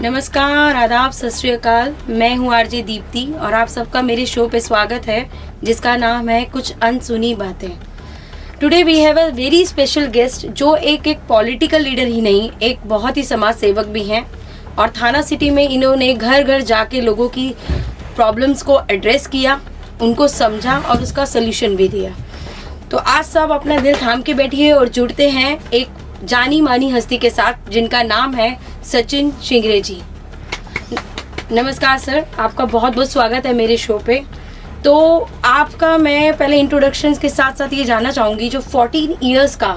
नमस्कार, आदाब, सत श्री अकाल। मैं हूँ आरजे दीप्ति और आप सबका मेरे शो पे स्वागत है जिसका नाम है कुछ अनसुनी बातें। Today we have a very special guest जो एक पॉलिटिकल लीडर ही नहीं, एक बहुत ही समाज सेवक भी हैं और थाना सिटी में इन्होंने घर घर जाके लोगों की प्रॉब्लम्स को एड्रेस किया, उनको समझा और उसका सल्यूशन भी दिया। तो आज सब अपना दिल थाम के बैठिए और जुड़ते हैं एक जानी मानी हस्ती के साथ जिनका नाम है सचिन शिंगरे जी। नमस्कार सर, आपका बहुत बहुत स्वागत है मेरे शो पे। तो आपका मैं पहले इंट्रोडक्शन के साथ साथ ये जानना चाहूँगी, जो 14 इयर्स का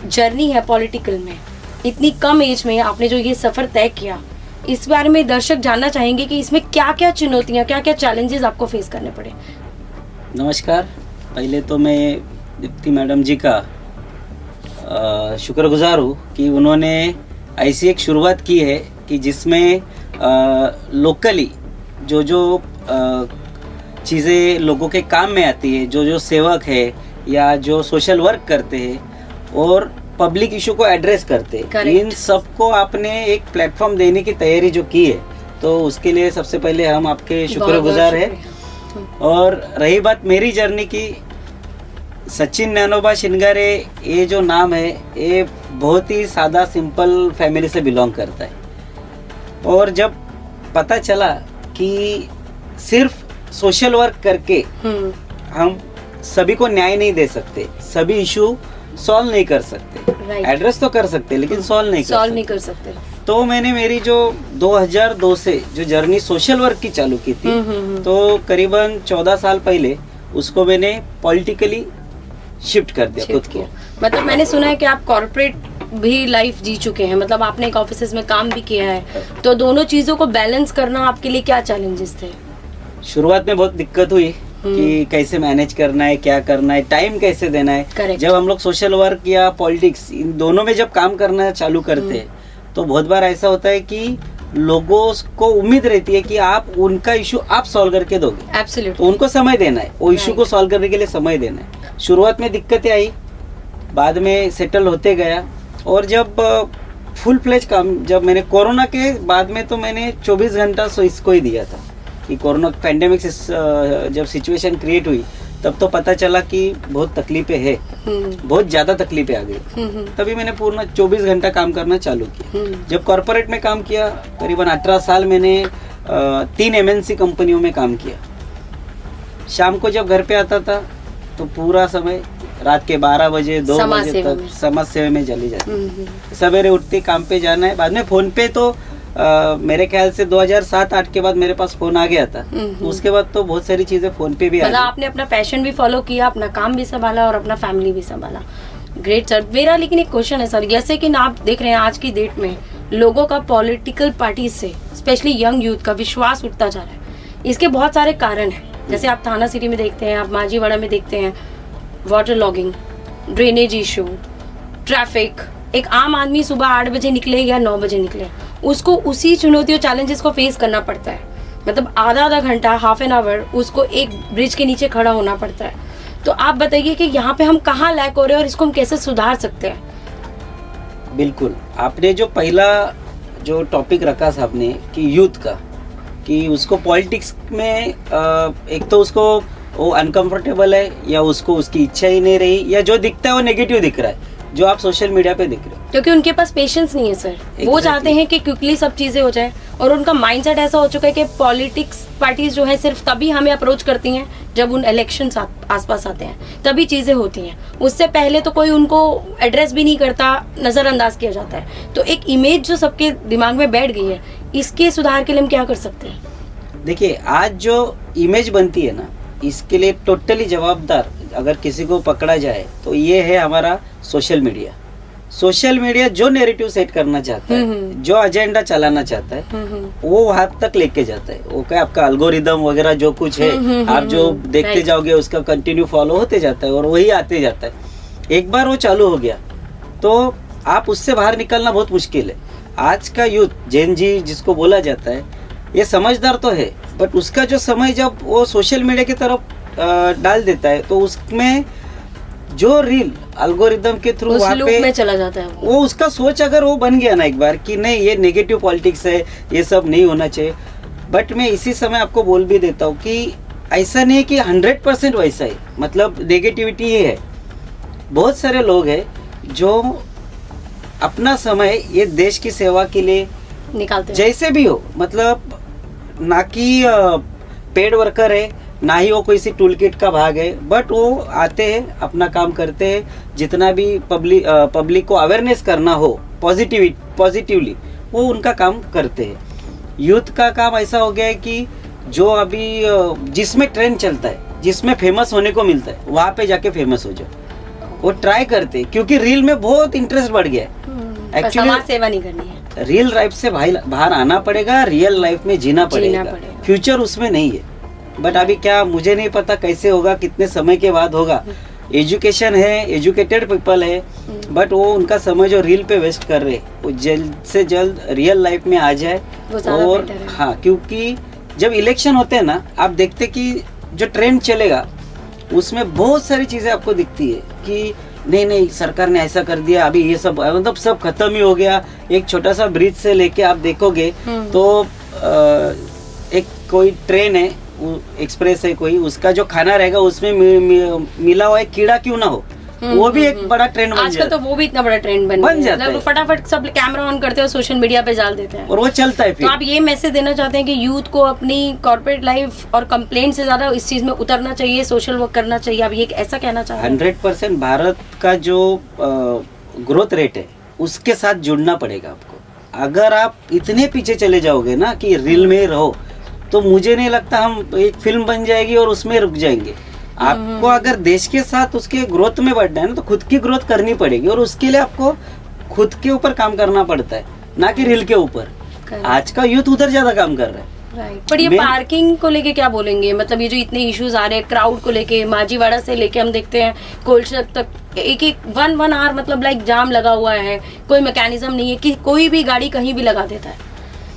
जर्नी है पॉलिटिकल में, इतनी कम एज में आपने जो ये सफ़र तय किया, इस बारे में दर्शक जानना चाहेंगे कि इसमें क्या क्या चुनौतियाँ, क्या क्या चैलेंजेस आपको फेस करने पड़े। नमस्कार, पहले तो मैं दीप्ति मैडम जी का शुक्रगुजार हूँ कि उन्होंने ऐसी एक शुरुआत की है कि जिसमें लोकली जो चीज़ें लोगों के काम में आती है, जो सेवक है या जो सोशल वर्क करते हैं और पब्लिक इशू को एड्रेस करते हैं, इन सबको आपने एक प्लेटफॉर्म देने की तैयारी जो की है, तो उसके लिए सबसे पहले हम आपके शुक्रगुजार हैं। और रही बात मेरी जर्नी की, सचिन नैनोबा शिंगारे ये जो नाम है ये बहुत ही सादा सिंपल फैमिली से बिलोंग करता है। और जब पता चला कि सिर्फ सोशल वर्क करके हम सभी को न्याय नहीं दे सकते, सभी इशू सॉल्व नहीं कर सकते, एड्रेस तो कर सकते लेकिन सॉल्व नहीं कर सकते। तो मैंने मेरी जो 2002 से जो जर्नी सोशल वर्क की चालू की थी, तो करीबन 14 साल पहले उसको मैंने पॉलिटिकली शिफ्ट कर दिया खुद को। मतलब मैंने सुना है कि आप कॉर्पोरेट भी लाइफ जी चुके हैं, मतलब आपने एक ऑफिस में काम भी किया है, तो दोनों चीजों को बैलेंस करना आपके लिए क्या चैलेंजेस थे? शुरुआत में बहुत दिक्कत हुई कि कैसे मैनेज करना है, क्या करना है, टाइम कैसे देना है। Correct. जब हम लोग सोशल वर्क या पॉलिटिक्स इन दोनों में जब काम करना चालू करते हैं तो बहुत बार ऐसा होता है कि लोगों को उम्मीद रहती है कि आप उनका इशू आप सॉल्व करके दोगे। Absolutely. तो उनको समय देना है, वो इशू को सॉल्व करने के लिए समय देना है। शुरुआत में दिक्कतें आई, बाद में सेटल होते गया और जब फुल फ्लेज काम, जब मैंने कोरोना के बाद में, तो मैंने 24 घंटा इसको ही दिया था कि कोरोना पैंडेमिक जब सिचुएशन क्रिएट हुई तब तो पता चला कि बहुत तकलीफें है, बहुत ज़्यादा तकलीफें आ गई। तभी मैंने पूर्ण 24 घंटा काम करना चालू किया। जब कॉर्पोरेट में काम किया, करीबन 18 साल मैंने 3 MNC कंपनियों में काम किया। शाम को जब घर पे आता था तो पूरा समय रात के 12 बजे 2 बजे तक समाज सेवा में चली जाती। सवेरे उठते काम पे जाना है, बाद में फोन पे तो मेरे ख्याल से 2007-8 के बाद मेरे पास फोन आ गया था। उसके बाद तो बहुत सारी चीजें फोन पे भी आ गई। आपने अपना पैशन भी फॉलो किया, अपना काम भी संभाला और अपना फैमिली भी संभाला। Great sir. मेरा लेकिन एक क्वेश्चन है सर, जैसे कि आप देख रहे हैं आज की डेट में लोगों का पॉलिटिकल पार्टी से, स्पेशली यंग यूथ का विश्वास उठता जा रहा है। इसके बहुत सारे कारण हैं, जैसे आप थाना सिटी में देखते हैं, आप मांझीवाड़ा में देखते हैं, water logging, drainage issue, traffic. एक आम आदमी सुबह 8 बजे निकले या 9 बजे निकले, उसको उसी चुनौतियों, चैलेंजेस को फेस करना पड़ता है। मतलब आधा घंटा, हाफ एन आवर उसको एक ब्रिज के नीचे खड़ा होना पड़ता है। तो आप बताइए कि यहाँ पे हम कहाँ लैक हो रहे हैं और इसको हम कैसे सुधार सकते हैं? बिल्कुल, आपने जो पहला जो टॉपिक रखा साहब ने कि यूथ का, कि उसको पॉलिटिक्स में एक तो उसको वो अनकंफर्टेबल है या उसको उसकी इच्छा ही नहीं रही, या जो दिखता है वो नेगेटिव दिख रहा है जो आप सोशल मीडिया पे दिख रहे हो, क्योंकि उनके पास पेशेंस नहीं है सर। वो चाहते हैं कि क्विकली सब चीजें हो जाए और उनका माइंडसेट ऐसा हो चुका है कि पॉलिटिक्स पार्टीज जो है सिर्फ तभी हमें अप्रोच करती हैं जब उन इलेक्शंस आसपास आते हैं, तभी चीजें होती हैं। उससे पहले तो कोई उनको एड्रेस भी नहीं करता, नजरअंदाज किया जाता है। तो एक इमेज जो सबके दिमाग में बैठ गई है, इसके सुधार के लिए हम क्या कर सकते हैं? देखिए, आज जो इमेज बनती है ना, इसके लिए टोटली जवाबदार अगर किसी को पकड़ा जाए तो ये है हमारा सोशल मीडिया। सोशल मीडिया जो नैरेटिव सेट करना चाहता है, जो एजेंडा चलाना चाहता है, वो वहां तक लेके जाता है। वो क्या आपका एल्गोरिदम वगैरह जो कुछ है, आप जो देखते जाओगे उसका कंटिन्यू फॉलो होते जाता है और वही आते जाता है। एक बार वो चालू हो गया तो आप उससे बाहर निकलना बहुत मुश्किल है। आज का यूथ, जेन जी जिसको बोला जाता है, ये समझदार तो है, बट उसका जो समय जब वो सोशल मीडिया की तरफ डाल देता है तो उसमें जो रील अल्गोरिदम के थ्रू उस वहाँ लूप पे में चला जाता है वो उसका सोच अगर वो बन गया ना एक बार कि नहीं ये नेगेटिव पॉलिटिक्स है, ये सब नहीं होना चाहिए। बट मैं इसी समय आपको बोल भी देता हूँ कि ऐसा नहीं है कि 100% वैसा है, मतलब नेगेटिविटी ही है। बहुत सारे लोग हैं जो अपना समय ये देश की सेवा के लिए निकालते हैं। जैसे भी हो, मतलब ना कि पेड वर्कर है, ना ही वो कोई सी टूल किट का भाग है, बट वो आते हैं अपना काम करते हैं। जितना भी पब्लिक को अवेयरनेस करना हो पॉजिटिवली वो उनका काम करते हैं। यूथ का काम ऐसा हो गया है कि जो अभी जिसमें ट्रेंड चलता है, जिसमें फेमस होने को मिलता है, वहाँ पे जाके फेमस हो जाओ, वो ट्राई करते हैं। क्योंकि रील में बहुत इंटरेस्ट बढ़ गया है। समाज सेवा नहीं करनी है, रियल लाइफ से बाहर आना पड़ेगा, रियल लाइफ में जीना पड़ेगा। फ्यूचर उसमें नहीं है। बट अभी क्या, मुझे नहीं पता कैसे होगा, कितने समय के बाद होगा। एजुकेशन है, एजुकेटेड पीपल है, बट वो उनका समय जो रील पे वेस्ट कर रहे, वो जल्द से जल्द रियल लाइफ में आ जाए। और हाँ, क्योंकि जब इलेक्शन होते हैं ना, आप देखते कि जो ट्रेंड चलेगा उसमें बहुत सारी चीजें आपको दिखती है कि नहीं सरकार ने ऐसा कर दिया, अभी ये सब मतलब सब खत्म ही हो गया। एक छोटा सा ब्रिज से लेके आप देखोगे तो एक कोई ट्रेन है, एक्सप्रेस है कोई, उसका जो खाना रहेगा उसमें मिला हुआ एक कीड़ा क्यों ना हो, वो भी एक बड़ा ट्रेंड बन आजकल तो वो भी इतना बड़ा ट्रेंड बन जाता है। फटाफट सब कैमरा ऑन करते हैं, सोशल मीडिया पे डाल देते हैं और वो चलता है। तो आप ये मैसेज देना चाहते हैं कि यूथ को अपनी कॉर्पोरेट लाइफ और कंप्लेंट से ज्यादा इस चीज में उतरना चाहिए, सोशल वर्क करना चाहिए, आप ये ऐसा कहना चाहते हैं? 100% भारत का जो ग्रोथ रेट है उसके साथ जुड़ना पड़ेगा आपको। अगर आप इतने पीछे चले जाओगे ना कि रील में रहो, तो मुझे नहीं लगता हम एक फिल्म बन जाएगी और उसमें रुक जाएंगे। आपको अगर देश के साथ उसके ग्रोथ में बढ़ना है ना, तो खुद की ग्रोथ करनी पड़ेगी, और उसके लिए आपको खुद के ऊपर काम करना पड़ता है, ना कि रील के ऊपर। आज का यूथ उधर ज्यादा काम कर रहा है। राइट। पर ये पार्किंग को लेके क्या बोलेंगे? मतलब ये जो इतने इश्यूज आ रहे हैं क्राउड को लेके, माजीवाड़ा से लेके हम देखते हैं कोलशक तक एक वन आवर मतलब लाइक जाम लगा हुआ है, कोई मैकेनिज्म नहीं है कि कोई भी गाड़ी कहीं भी लगा देता है।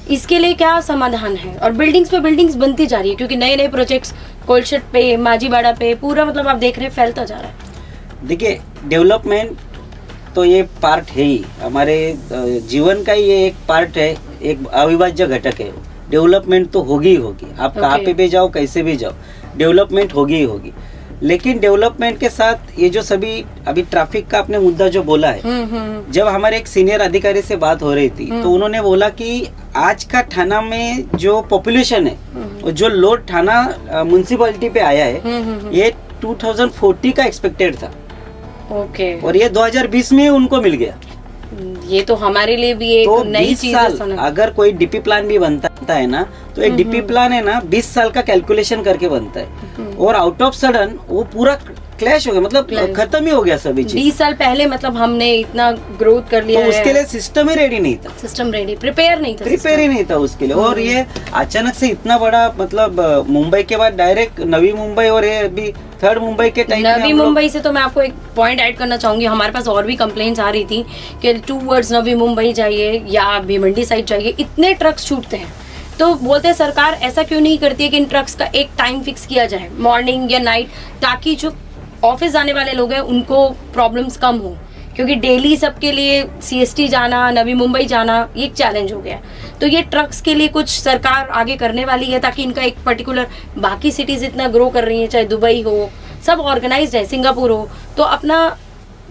इसके लिए क्या समाधान है? और बिल्डिंग्स पे बिल्डिंग्स बनती जा रही है, क्योंकि नए नए प्रोजेक्ट्स कोलशट पे, माजीवाड़ा पे पूरा मतलब आप देख रहे हैं फैलता जा रहा है। देखिए, डेवलपमेंट तो ये पार्ट है ही, हमारे जीवन का ये एक पार्ट है, एक अविभाज्य घटक है। डेवलपमेंट तो होगी ही होगी, आप कहाँ पे भी जाओ, कैसे भी जाओ, डेवलपमेंट होगी ही होगी। लेकिन डेवलपमेंट के साथ ये जो सभी अभी ट्रैफिक का आपने मुद्दा जो बोला है, जब हमारे एक सीनियर अधिकारी से बात हो रही थी तो उन्होंने बोला कि आज का थाना में जो पॉपुलेशन है, जो लोड थाना म्युनिसिपैलिटी पे आया है, ये 2040 का एक्सपेक्टेड था। ओके। और ये 2020 में उनको मिल गया। ये तो हमारे लिए भी एक तो नई चीज है। अगर कोई डीपी प्लान भी बनता है ना, तो एक डीपी प्लान है ना 20 साल का कैलकुलेशन करके बनता है, और आउट ऑफ सडन वो पूरा क्लैश हो गया, मतलब खत्म ही हो गया सभी चीज। 20 साल पहले मतलब हमने इतना ग्रोथ कर लिया तो उसके लिए सिस्टम ही रेडी नहीं था, सिस्टम रेडी प्रिपेयर ही नहीं था उसके लिए। और ये अचानक से इतना बड़ा, मतलब मुंबई के बाद डायरेक्ट नवी मुंबई, और ये अभी थर्ड मुंबई के टाइम नवी मुंबई से तो मैं आपको एक पॉइंट ऐड करना चाहूंगी। हमारे पास और भी कंप्लेंट्स आ रही थी कि टूवर्ड्स नवी मुंबई जाइए या भिवंडी साइड जाइए, इतने ट्रक्स छूटते हैं। तो बोलते हैं सरकार ऐसा क्यों नहीं करती है कि इन ट्रक्स का एक टाइम फिक्स किया जाए, मॉर्निंग या नाइट, ताकि जो ऑफिस जाने वाले लोग हैं उनको प्रॉब्लम्स कम हो, क्योंकि डेली सबके लिए सीएसटी जाना, नवी मुंबई जाना ये एक चैलेंज हो गया। तो ये ट्रक्स के लिए कुछ सरकार आगे करने वाली है, ताकि इनका एक पर्टिकुलर, बाकी सिटीज इतना ग्रो कर रही हैं, चाहे दुबई हो, सब ऑर्गेनाइज्ड है, सिंगापुर हो, तो अपना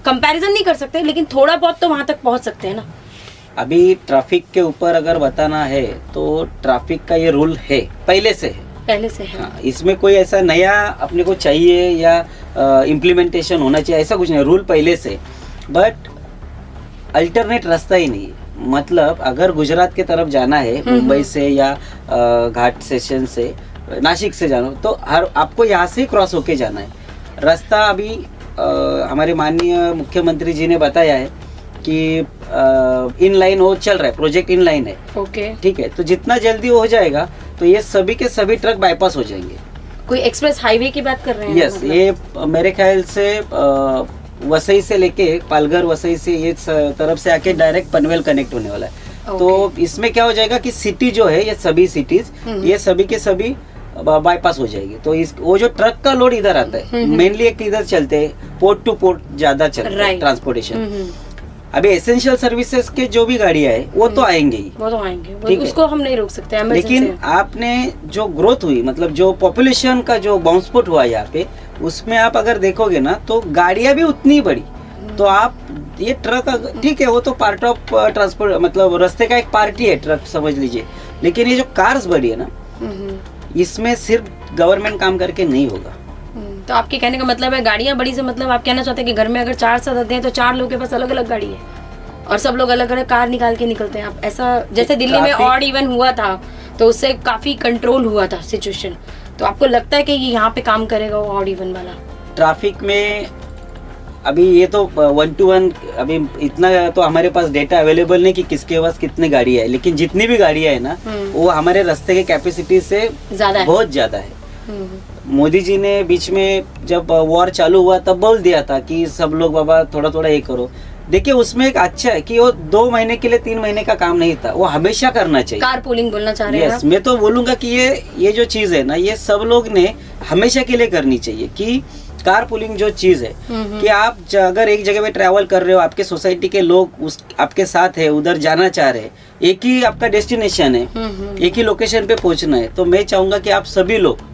कंपैरिजन नहीं कर सकते, लेकिन थोड़ा बहुत तो वहां तक पहुंच सकते हैं ना। अभी ट्रैफिक के ऊपर अगर बताना है तो ट्रैफिक का ये रूल है, पहले से है। हाँ, इसमें कोई ऐसा नया अपने को चाहिए या इम्प्लीमेंटेशन होना चाहिए ऐसा कुछ नहीं, रूल पहले से। बट अल्टरनेट रास्ता ही नहीं है। मतलब अगर गुजरात के तरफ जाना है मुंबई से या घाट स्टेशन से, नासिक से जाना, तो आपको यहाँ से क्रॉस होके जाना है। रास्ता अभी हमारे माननीय मुख्यमंत्री जी ने बताया है कि इन लाइन वो चल रहा है, प्रोजेक्ट इन लाइन है। ओके, ठीक है। तो जितना जल्दी हो जाएगा तो ये सभी के सभी ट्रक बाईपास हो जाएंगे। कोई एक्सप्रेस हाईवे की बात कर रहे हैं? यस, मतलब? ये मेरे ख्याल से वसई से लेके पालघर, वसई से ये तरफ से आके डायरेक्ट पनवेल कनेक्ट होने वाला है। तो इसमें क्या हो जाएगा कि सिटी जो है, ये सभी सिटीज, ये सभी के सभी बाईपास हो जाएगी। तो इस वो जो ट्रक का लोड इधर आता है, मेनली एक इधर चलते हैं, पोर्ट टू पोर्ट ज्यादा चलते हैं ट्रांसपोर्टेशन। अभी एसेंशियल सर्विसेज के जो भी गाड़ियां है वो तो आएंगे ही, वो तो आएंगे, उसको हम नहीं रोक सकते। लेकिन आपने जो ग्रोथ हुई, मतलब जो पॉपुलेशन का जो बाउंसफुट हुआ यहाँ पे, उसमें आप अगर देखोगे ना तो गाड़ियां भी उतनी बड़ी। तो आप ये ट्रक ठीक है, वो तो पार्ट ऑफ ट्रांसपोर्ट, मतलब रास्ते का एक पार्टी है ट्रक समझ लीजिए, लेकिन ये जो कार्स बड़ी है ना, इसमें सिर्फ गवर्नमेंट काम करके नहीं होगा। तो आपके कहने का मतलब है गाड़ियां बड़ी से मतलब आप कहना चाहते हैं कि घर में अगर 4 सदस्य हैं तो 4 लोगों के पास अलग अलग गाड़ी है और सब लोग अलग अलग कार निकाल के निकलते हैं। आप ऐसा, जैसे दिल्ली में ऑड इवन हुआ था तो उससे काफी कंट्रोल हुआ था सिचुएशन, तो आपको लगता है कि ये यहाँ पे काम करेगा वो ऑड इवन वाला? ट्रैफिक में अभी ये तो 1 to 1 अभी इतना तो हमारे पास डेटा अवेलेबल नहीं कि किसके पास कितनी गाड़ी है, लेकिन जितनी भी गाड़ियां है ना वो हमारे रास्ते के कैपेसिटी से बहुत ज्यादा है। मोदी जी ने बीच में जब वॉर चालू हुआ तब बोल दिया था कि सब लोग बाबा थोड़ा थोड़ा ये करो। देखिए उसमें एक अच्छा है कि वो 2 महीने के लिए 3 महीने का काम नहीं था, वो हमेशा करना चाहिए। कार पूलिंग बोलना चाह रहे हैं? यस, मैं तो बोलूंगा कि ये जो चीज है ना, ये सब लोग ने हमेशा के लिए करनी चाहिए। कि कार पुलिंग जो चीज है कि आप अगर एक जगह पे ट्रैवल कर रहे हो, आपके सोसाइटी के लोग उस आपके साथ है, उधर जाना चाह रहे हैं, एक ही आपका डेस्टिनेशन है, एक ही लोकेशन पे पहुंचना है, तो मैं चाहूंगा कि आप सभी लोग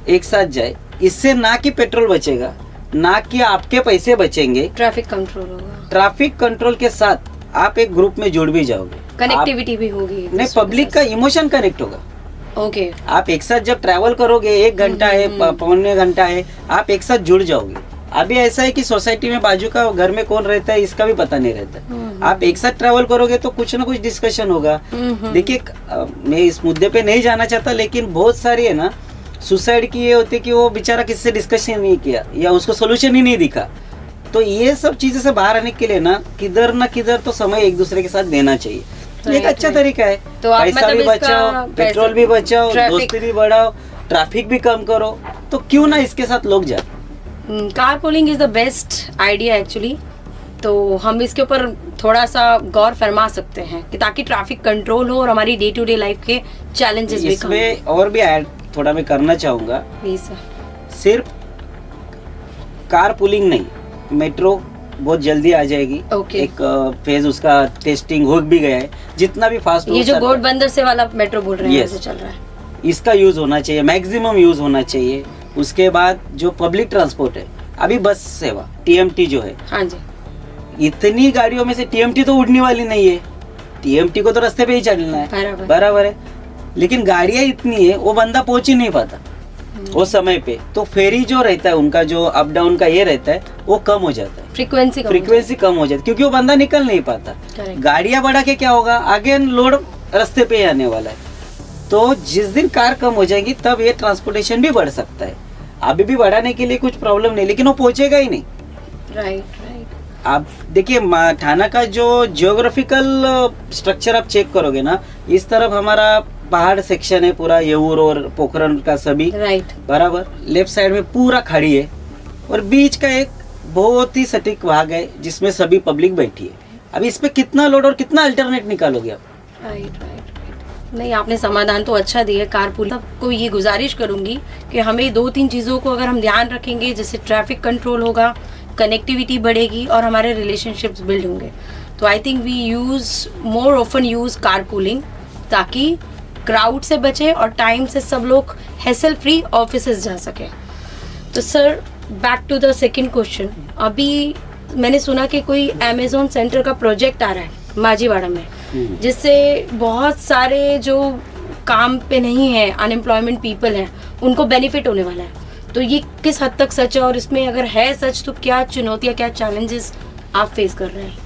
एक साथ जाए। इससे ना कि पेट्रोल बचेगा, ना कि आपके पैसे बचेंगे, ट्रैफिक कंट्रोल होगा। ट्रैफिक कंट्रोल के साथ आप एक ग्रुप में जुड़ भी जाओगे, कनेक्टिविटी भी होगी, नहीं पब्लिक का इमोशन कनेक्ट होगा। ओके आप एक साथ जब ट्रैवल करोगे, 1 घंटा है, 1.25 घंटा है, आप एक साथ जुड़ जाओगे। अभी ऐसा है कि सोसाइटी में बाजू का घर में कौन रहता है इसका भी पता नहीं रहता। आप एक साथ ट्रैवल करोगे तो कुछ ना कुछ डिस्कशन होगा। देखिए मैं इस मुद्दे पे नहीं जाना चाहता, लेकिन बहुत सारी है ना सुसाइड की ये होती है कि वो बेचारा किससे डिस्कशन नहीं किया या उसको सोल्यूशन ही नहीं दिखा। तो ये सब चीजें से बाहर आने के लिए ना किधर तो समय एक दूसरे के साथ देना चाहिए। एक अच्छा तरीका है, तो आप पैसा मतलब भी बचाओ, पेट्रोल भी बचाओ, दोस्ती भी बढ़ाओ, ट्रैफिक भी कम करो, तो क्यों ना इसके साथ लोग जाए। Car pooling is the best idea actually. तो हम इसके ऊपर थोड़ा सा गौर फरमा सकते हैं कि ताकि ट्रैफिक कंट्रोल हो और हमारी डे टू डे लाइफ के चैलेंजेस भी कम हो। इसमें और भी ऐड थोड़ा मैं करना चाहूंगा, प्लीज सर। सिर्फ कार पुलिंग नहीं, मेट्रो बहुत जल्दी आ जाएगी। एक फेज उसका टेस्टिंग हो भी गया है, जितना भी फास्ट ये जो घोड़बंदर से वाला मेट्रो बोल रहे हैं, चल रहा है, इसका यूज होना चाहिए, मैक्सिमम यूज होना चाहिए। उसके बाद जो पब्लिक ट्रांसपोर्ट है, अभी बस सेवा TMT जो है, हाँ जी, इतनी गाड़ियों में से TMT तो उड़ने वाली नहीं है, TMT को तो रास्ते पे ही चलना है, बराबर है, लेकिन गाड़ियां इतनी है वो बंदा पहुंच ही नहीं पाता वो समय पे। तो फेरी जो रहता है उनका जो अप डाउन का ये रहता है वो कम हो जाता है, फ्रीक्वेंसी कम हो जाती है, क्योंकि वो बंदा निकल नहीं पाता। गाड़ियां बढ़ा के क्या होगा, आगे लोड रास्ते पे ही आने वाला है। तो जिस दिन कार कम हो जाएगी तब ये ट्रांसपोर्टेशन भी बढ़ सकता है। अभी भी बढ़ाने के लिए कुछ प्रॉब्लम नहीं, लेकिन वो पहुंचेगा ही नहीं। राइट। आप देखिए थाना का जो जियोग्राफिकल स्ट्रक्चर आप चेक करोगे ना, इस तरफ हमारा पहाड़ सेक्शन है पूरा, येऊर और पोखरण का सभी, राइट, बराबर। लेफ्ट साइड में पूरा खाड़ी है और बीच का एक बहुत ही सटीक भाग है जिसमें सभी पब्लिक बैठी है। अभी इस पे कितना लोड और कितना अल्टरनेट निकालोगे आप? राइट। नहीं, आपने समाधान तो अच्छा दिया। कारपूल को ये गुजारिश करूंगी कि हमें 2-3 चीजों को अगर हम ध्यान रखेंगे, जैसे ट्रैफिक कंट्रोल होगा, कनेक्टिविटी बढ़ेगी और हमारे रिलेशनशिप्स बिल्ड होंगे, तो I think we use more often use carpooling, ताकि क्राउड से बचे और टाइम से सब लोग हैसल फ्री ऑफिसेज जा सके। तो sir back to the second question, अभी मैंने सुना कि कोई अमेज़न सेंटर का प्रोजेक्ट आ रहा है माजीवाड़ा में, जिससे बहुत सारे जो काम पे नहीं है, अनएम्प्लॉयमेंट पीपल हैं, उनको बेनिफिट होने वाला है। तो ये किस हद तक सच है, और इसमें अगर है सच तो क्या चुनौतियाँ, क्या चैलेंजेस आप फेस कर रहे हैं?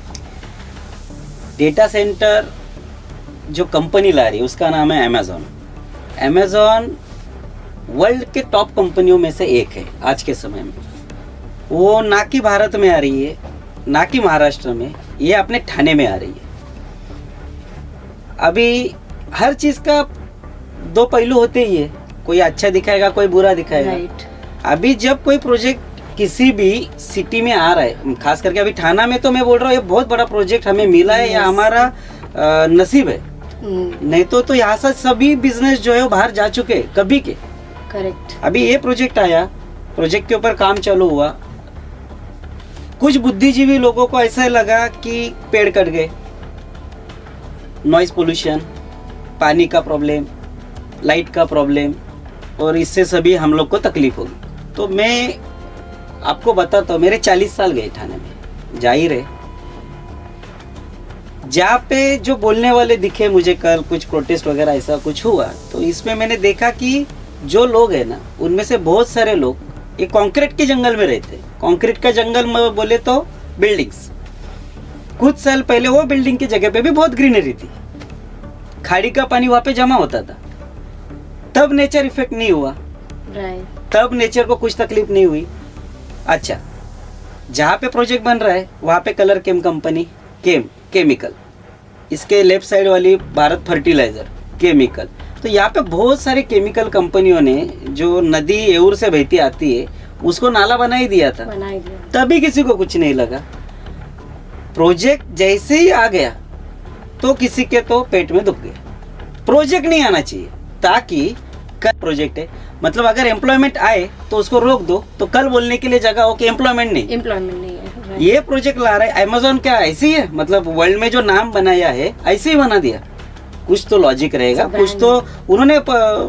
डेटा सेंटर जो कंपनी ला रही है उसका नाम है अमेज़न वर्ल्ड के टॉप कंपनियों में से एक है आज के समय में। वो ना कि भारत में आ रही है, ना कि महाराष्ट्र में, ये अपने ठाणे में आ रही है। अभी हर चीज का 2 पहलू होते ही है, कोई अच्छा दिखाएगा, कोई बुरा दिखाएगा। अभी जब कोई प्रोजेक्ट किसी भी सिटी में आ रहा है, खास करके अभी ठाणा में, तो मैं बोल रहा हूँ ये बहुत बड़ा प्रोजेक्ट हमें मिला है, या हमारा नसीब है। नहीं तो यहाँ से सभी बिजनेस जो है वो बाहर जा चुके कभी के। करेक्ट। अभी ये प्रोजेक्ट आया, प्रोजेक्ट के ऊपर काम चालू हुआ, कुछ बुद्धिजीवी लोगों को ऐसा लगा कि पेड़ कट गए, नॉइज पोल्यूशन, पानी का प्रॉब्लम, लाइट का प्रॉब्लम, और इससे सभी हम लोग को तकलीफ होगी। तो मैं आपको बताता हूँ, मेरे 40 साल गए ठाणे में, जाहिर है जहाँ पे जो बोलने वाले दिखे मुझे, कल कुछ प्रोटेस्ट वगैरह ऐसा कुछ हुआ, तो इसमें मैंने देखा कि जो लोग हैं ना, उनमें से बहुत सारे लोग ये कंक्रीट के जंगल में रहते हैं। कंक्रीट का जंगल में बोले तो बिल्डिंग्स, कुछ साल पहले वो बिल्डिंग की जगह पे भी बहुत ग्रीनरी थी, खाड़ी का पानी वहाँ पे जमा होता था, तब नेचर इफेक्ट नहीं हुआ, तब नेचर को कुछ तकलीफ नहीं हुई। अच्छा, जहाँ पे प्रोजेक्ट बन रहा है वहाँ पे कलर केम कंपनी, केमिकल, इसके लेफ्ट साइड वाली भारत फर्टिलाइजर, केमिकल। तो यहाँ पे बहुत सारे केमिकल कंपनियों ने जो नदी एउर से बहती आती है उसको नाला बना ही दिया था, तभी किसी को कुछ नहीं लगा। प्रोजेक्ट जैसे ही आ गया तो किसी के तो पेट में दुख गया। प्रोजेक्ट नहीं आना चाहिए, ताकि कल प्रोजेक्ट है, मतलब अगर एम्प्लॉयमेंट आए तो उसको रोक दो, तो कल बोलने के लिए जगह हो कि एम्प्लॉयमेंट नहीं है। ये प्रोजेक्ट ला रहा है अमेज़न, क्या ऐसे ही है? मतलब वर्ल्ड में जो नाम बनाया है ऐसे ही बना दिया, कुछ तो लॉजिक रहेगा, कुछ तो उन्होंने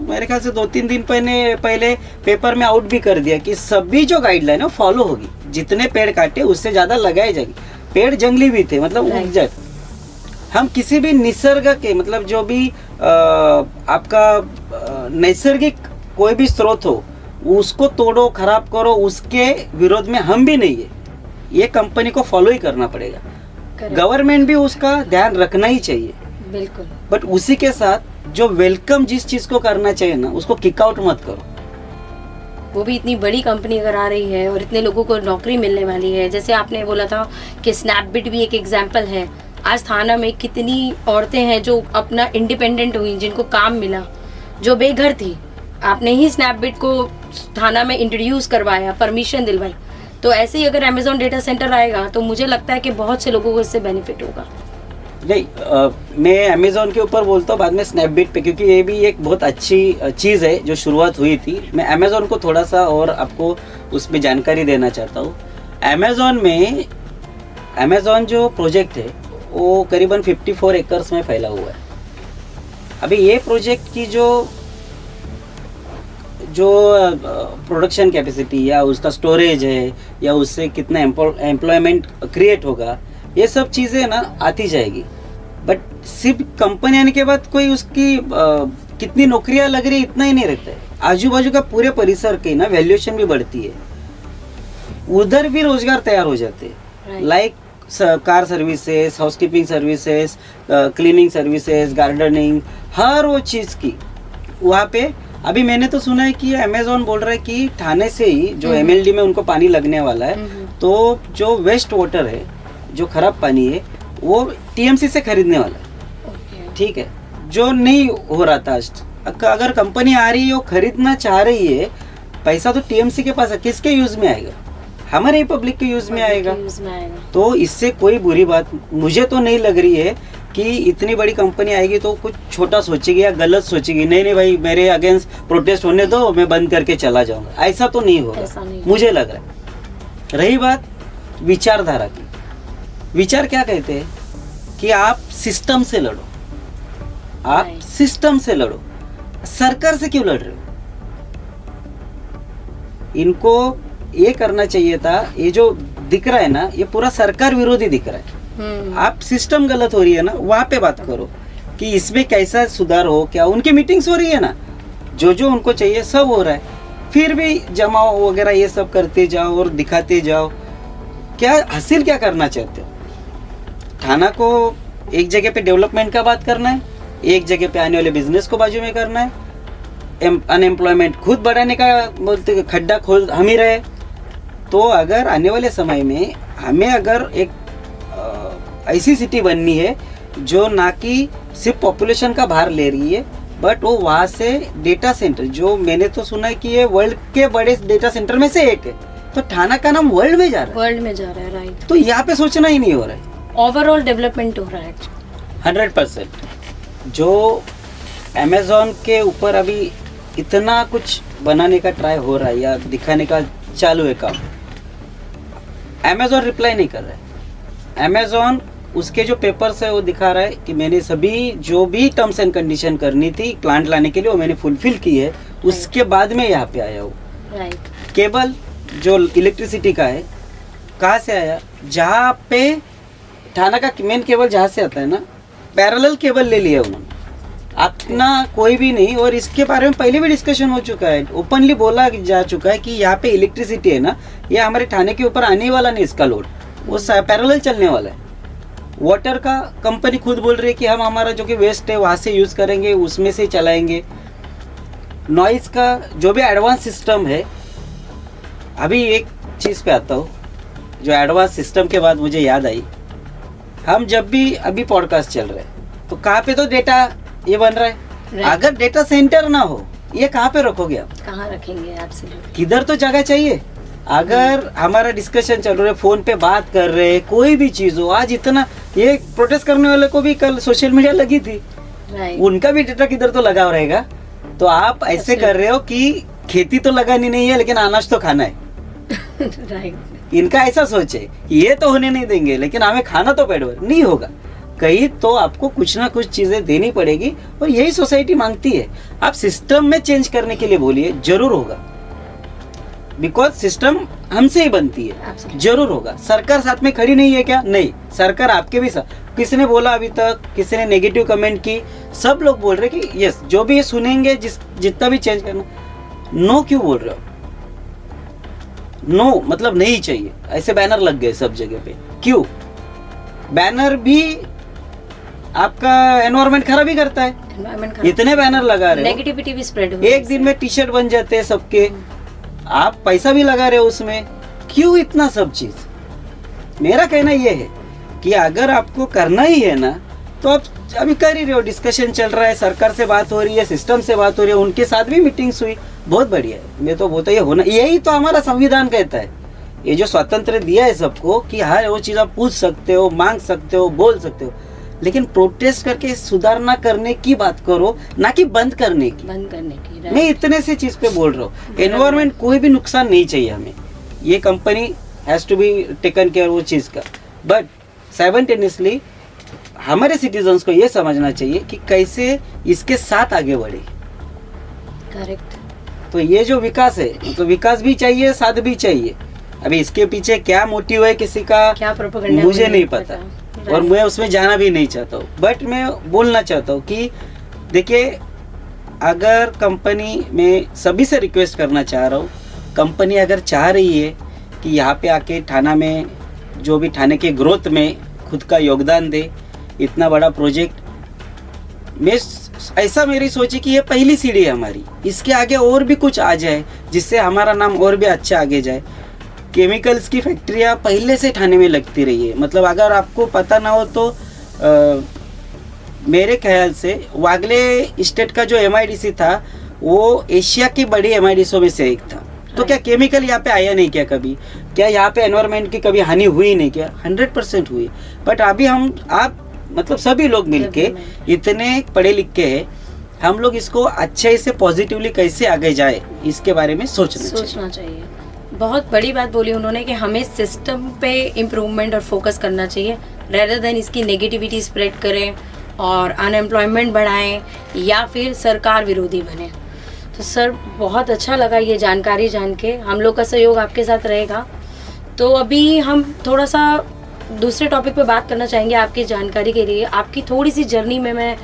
मेरे ख्याल से 2-3 दिन पहले पेपर में आउट भी कर दिया कि सभी जो गाइडलाइन है फॉलो होगी, जितने पेड़ काटे उससे ज्यादा लगाए जाएंगे। पेड़ जंगली भी थे, मतलब उग जाए। हम किसी भी निसर्ग के, मतलब जो भी आपका नैसर्गिक कोई भी स्रोत हो उसको तोड़ो, खराब करो, उसके विरोध में हम भी नहीं है। ये कंपनी को फॉलो ही करना पड़ेगा, गवर्नमेंट भी उसका ध्यान रखना ही चाहिए, बिल्कुल। बट उसी के साथ जो वेलकम जिस चीज को करना चाहिए ना, उसको किक आउट मत करो। वो भी इतनी बड़ी कंपनी अगर आ रही है और इतने लोगों को नौकरी मिलने वाली है, जैसे आपने बोला था कि स्नैपबिट भी एक एग्जाम्पल है। आज थाना में कितनी औरतें हैं जो अपना इंडिपेंडेंट हुई, जिनको काम मिला, जो बेघर थी, आपने ही स्नैपबिट को थाना में इंट्रोड्यूस करवाया, परमिशन दिलवाई। तो ऐसे ही अगर अमेज़न डेटा सेंटर आएगा तो मुझे लगता है कि बहुत से लोगों को इससे बेनिफिट होगा। नहीं, मैं अमेज़न के ऊपर बोलता हूँ, बाद में स्नैपबिट पे, क्योंकि ये भी एक बहुत अच्छी चीज़ है जो शुरुआत हुई थी। मैं अमेज़न को थोड़ा सा और आपको उसमें जानकारी देना चाहता हूँ। अमेज़न जो प्रोजेक्ट है वो करीबन 54 एकर्स में फैला हुआ है। अभी ये प्रोजेक्ट की जो प्रोडक्शन कैपेसिटी या उसका स्टोरेज है या उससे कितना एम्प्लॉयमेंट क्रिएट होगा, ये सब चीज़ें ना आती जाएगी। बट सिर्फ कंपनी आने के बाद कोई उसकी कितनी नौकरियां लग रही है इतना ही नहीं रहता है, आजू बाजू का पूरे परिसर की ना वैल्यूएशन भी बढ़ती है, उधर भी रोजगार तैयार हो जाते हैं। Like car services, housekeeping services, cleaning services, gardening, हर वो चीज़ की वहाँ पे। अभी मैंने तो सुना है कि अमेज़न बोल रहा है कि ठाणे से ही जो MLD में उनको पानी लगने वाला है, तो जो वेस्ट वाटर है, जो खराब पानी है, वो TMC से खरीदने वाला है। ठीक है, जो नहीं हो रहा था। अगर कंपनी आ रही है, वो खरीदना चाह रही है, पैसा तो TMC के पास है, किसके यूज में आएगा? हमारे पब्लिक के यूज में आएगा। तो इससे कोई बुरी बात मुझे तो नहीं लग रही है कि इतनी बड़ी कंपनी आएगी तो कुछ छोटा सोचेगी या गलत सोचेगी, नहीं भाई मेरे अगेंस्ट प्रोटेस्ट होने दो, मैं बंद करके चला जाऊंगा, ऐसा तो नहीं होगा, मुझे लग रहा है। रही बात विचारधारा की, विचार क्या कहते हैं कि आप सिस्टम से लड़ो, आप सिस्टम से लड़ो, सरकार से क्यों लड़ रहे हो? इनको ये करना चाहिए था। ये जो दिख रहा है ना, ये पूरा सरकार विरोधी दिख रहा है। आप सिस्टम गलत हो रही है ना, वहां पे बात करो कि इसमें कैसा सुधार हो। क्या उनकी मीटिंग्स हो रही है ना, जो उनको चाहिए सब हो रहा है, फिर भी जमाओ वगैरह ये सब करते जाओ और दिखाते जाओ। क्या हासिल क्या करना चाहते हो? थाना को एक जगह पे डेवलपमेंट का बात करना है, एक जगह पे आने वाले बिजनेस को बाजू में करना है, अनएम्प्लॉयमेंट खुद बढ़ाने का बोलते खड्डा खोल हम ही रहे। तो अगर आने वाले समय में हमें अगर एक ऐसी सिटी बननी है जो ना कि सिर्फ पॉपुलेशन का भार ले रही है, बट वो वहाँ से डेटा सेंटर, जो मैंने तो सुना है कि ये वर्ल्ड के बड़े डेटा सेंटर में से एक है, तो थाना का नाम वर्ल्ड में जा रहा है, राइट। तो यहाँ पे सोचना ही नहीं हो रहा है, ओवरऑल डेवलपमेंट हो रहा है 100%। जो अमेज़न के ऊपर अभी इतना कुछ बनाने का ट्राई हो रहा है या दिखाने का चालू है काम, अमेजोन रिप्लाई नहीं कर रहा है। अमेजोन उसके जो पेपर्स है वो दिखा रहा है कि मैंने सभी जो भी टर्म्स एंड कंडीशन करनी थी प्लांट लाने के लिए वो मैंने फुलफिल की है, उसके बाद में यहाँ पे आया हूँ। केबल जो इलेक्ट्रिसिटी का है कहाँ से आया, जहाँ पे थाना का मेन केबल जहाँ से आता है ना, पैरेलल केबल ले लिया उन्होंने, अपना कोई भी नहीं। और इसके बारे में पहले भी डिस्कशन हो चुका है, ओपनली बोला जा चुका है कि यहाँ पे इलेक्ट्रिसिटी है ना, ये हमारे थाने के ऊपर आने वाला नहीं, इसका लोड वो पैरेलल चलने वाला है। वाटर का कंपनी खुद बोल रही है कि हम हमारा जो कि वेस्ट है वहाँ से यूज़ करेंगे, उसमें से चलाएंगे। नॉइज़ का जो भी एडवांस सिस्टम है, अभी एक चीज़ पे आता हूँ जो एडवांस सिस्टम के बाद मुझे याद आई, हम जब भी अभी पॉडकास्ट चल रहे हैं तो कहाँ पे तो डेटा ये बन रहा है, अगर डेटा सेंटर ना हो ये कहाँ पे रखोगे आप, कहाँ रखेंगे आपसे, किधर तो जगह चाहिए। अगर हमारा डिस्कशन चल रहा है, फोन पे बात कर रहे हैं, कोई भी चीज हो, आज इतना ये प्रोटेस्ट करने वाले को भी कल सोशल मीडिया लगी थी, उनका भी डेटा किधर तो लगा रहेगा। तो आप ऐसे कर रहे हो कि खेती तो लगानी नहीं है लेकिन अनाज तो खाना है। इनका ऐसा सोच है, ये तो होने नहीं देंगे लेकिन हमें खाना तो पेट भर नहीं होगा, कहीं तो आपको कुछ ना कुछ चीजें देनी पड़ेगी और यही सोसाइटी मांगती है। आप सिस्टम में चेंज करने के लिए बोलिए, जरूर होगा, बिकॉज सिस्टम हमसे ही बनती है, जरूर होगा। सरकार साथ में खड़ी नहीं है क्या? नहीं, सरकार आपके भी साथ। किसी ने बोला अभी तक, किसी ने नेगेटिव कमेंट की, सब लोग बोल रहे कि यस जो भी ये सुनेंगे, जितना भी चेंज करना, नो क्यों बोल रहे हो? नो मतलब नहीं चाहिए, ऐसे बैनर लग गए सब जगह पे, क्यों? बैनर भी आपका एनवायरमेंट खराब ही करता है, इतने बैनर लगा रहे हो, नेगेटिविटी भी स्प्रेड हो, एक दिन में टी शर्ट बन जाते हैं सबके, आप पैसा भी लगा रहे हो उसमें, क्यों इतना सब चीज? मेरा कहना यह है कि अगर आपको करना ही है ना तो आप अभी कर ही रहे हो, डिस्कशन चल रहा है, सरकार से बात हो रही है, सिस्टम से बात हो रही है, उनके साथ भी मीटिंग्स हुई, बहुत बढ़िया है। मैं तो बोलता ये होना, यही तो हमारा संविधान कहता है, ये जो स्वतंत्र दिया है सबको कि हर वो चीज आप पूछ सकते हो, मांग सकते हो, बोल सकते हो, लेकिन प्रोटेस्ट करके सुधारना करने की बात करो, ना कि बंद करने की। मैं इतने से चीज पे बोल रहा हूँ, एनवायरमेंट कोई भी नुकसान नहीं चाहिए हमें, ये company has to be taken care वो चीज का, बट साइमल्टेनियसली हमारे सिटीजन्स को ये समझना चाहिए कि कैसे इसके साथ आगे बढ़े। करेक्ट। तो ये जो विकास है, तो विकास भी चाहिए, साथ भी चाहिए। अभी इसके पीछे क्या मोटिव है किसी का, क्या प्रोपेगेंडा, मुझे नहीं पता और मैं उसमें जाना भी नहीं चाहता हूँ, बट मैं बोलना चाहता हूँ कि देखिए, अगर कंपनी में सभी से रिक्वेस्ट करना चाह रहा हूँ, कंपनी अगर चाह रही है कि यहाँ पे आके थाना में जो भी थाने के ग्रोथ में खुद का योगदान दे, इतना बड़ा प्रोजेक्ट, मैं ऐसा मेरी सोची कि ये पहली सीढ़ी है हमारी, इसके आगे और भी कुछ आ जाए जिससे हमारा नाम और भी अच्छा आगे जाए। केमिकल्स की फैक्ट्रियाँ पहले से थाने में लगती रही है, मतलब अगर आपको पता ना हो तो मेरे ख्याल से वागले स्टेट का जो MIDC था वो एशिया की बड़ी MIDCों में से एक था। तो क्या केमिकल यहाँ पे आया नहीं क्या कभी? क्या यहाँ पे एनवायरनमेंट की कभी हानि हुई नहीं क्या? 100% हुई। बट अभी आप मतलब सभी लोग मिलके इतने पढ़े लिखे हैं, हम लोग इसको अच्छे से पॉजिटिवली कैसे आगे जाए इसके बारे में सोचना चाहिए। बहुत बड़ी बात बोली उन्होंने कि हमें सिस्टम पे इम्प्रूवमेंट और फोकस करना चाहिए, रेदर देन इसकी नेगेटिविटी स्प्रेड करें और अनएम्प्लॉयमेंट बढ़ाएं या फिर सरकार विरोधी बने। तो सर बहुत अच्छा लगा ये जानकारी जान के, हम लोग का सहयोग आपके साथ रहेगा। तो अभी हम थोड़ा सा दूसरे टॉपिक पे बात करना चाहेंगे आपकी जानकारी के लिए। आपकी थोड़ी सी जर्नी में मैं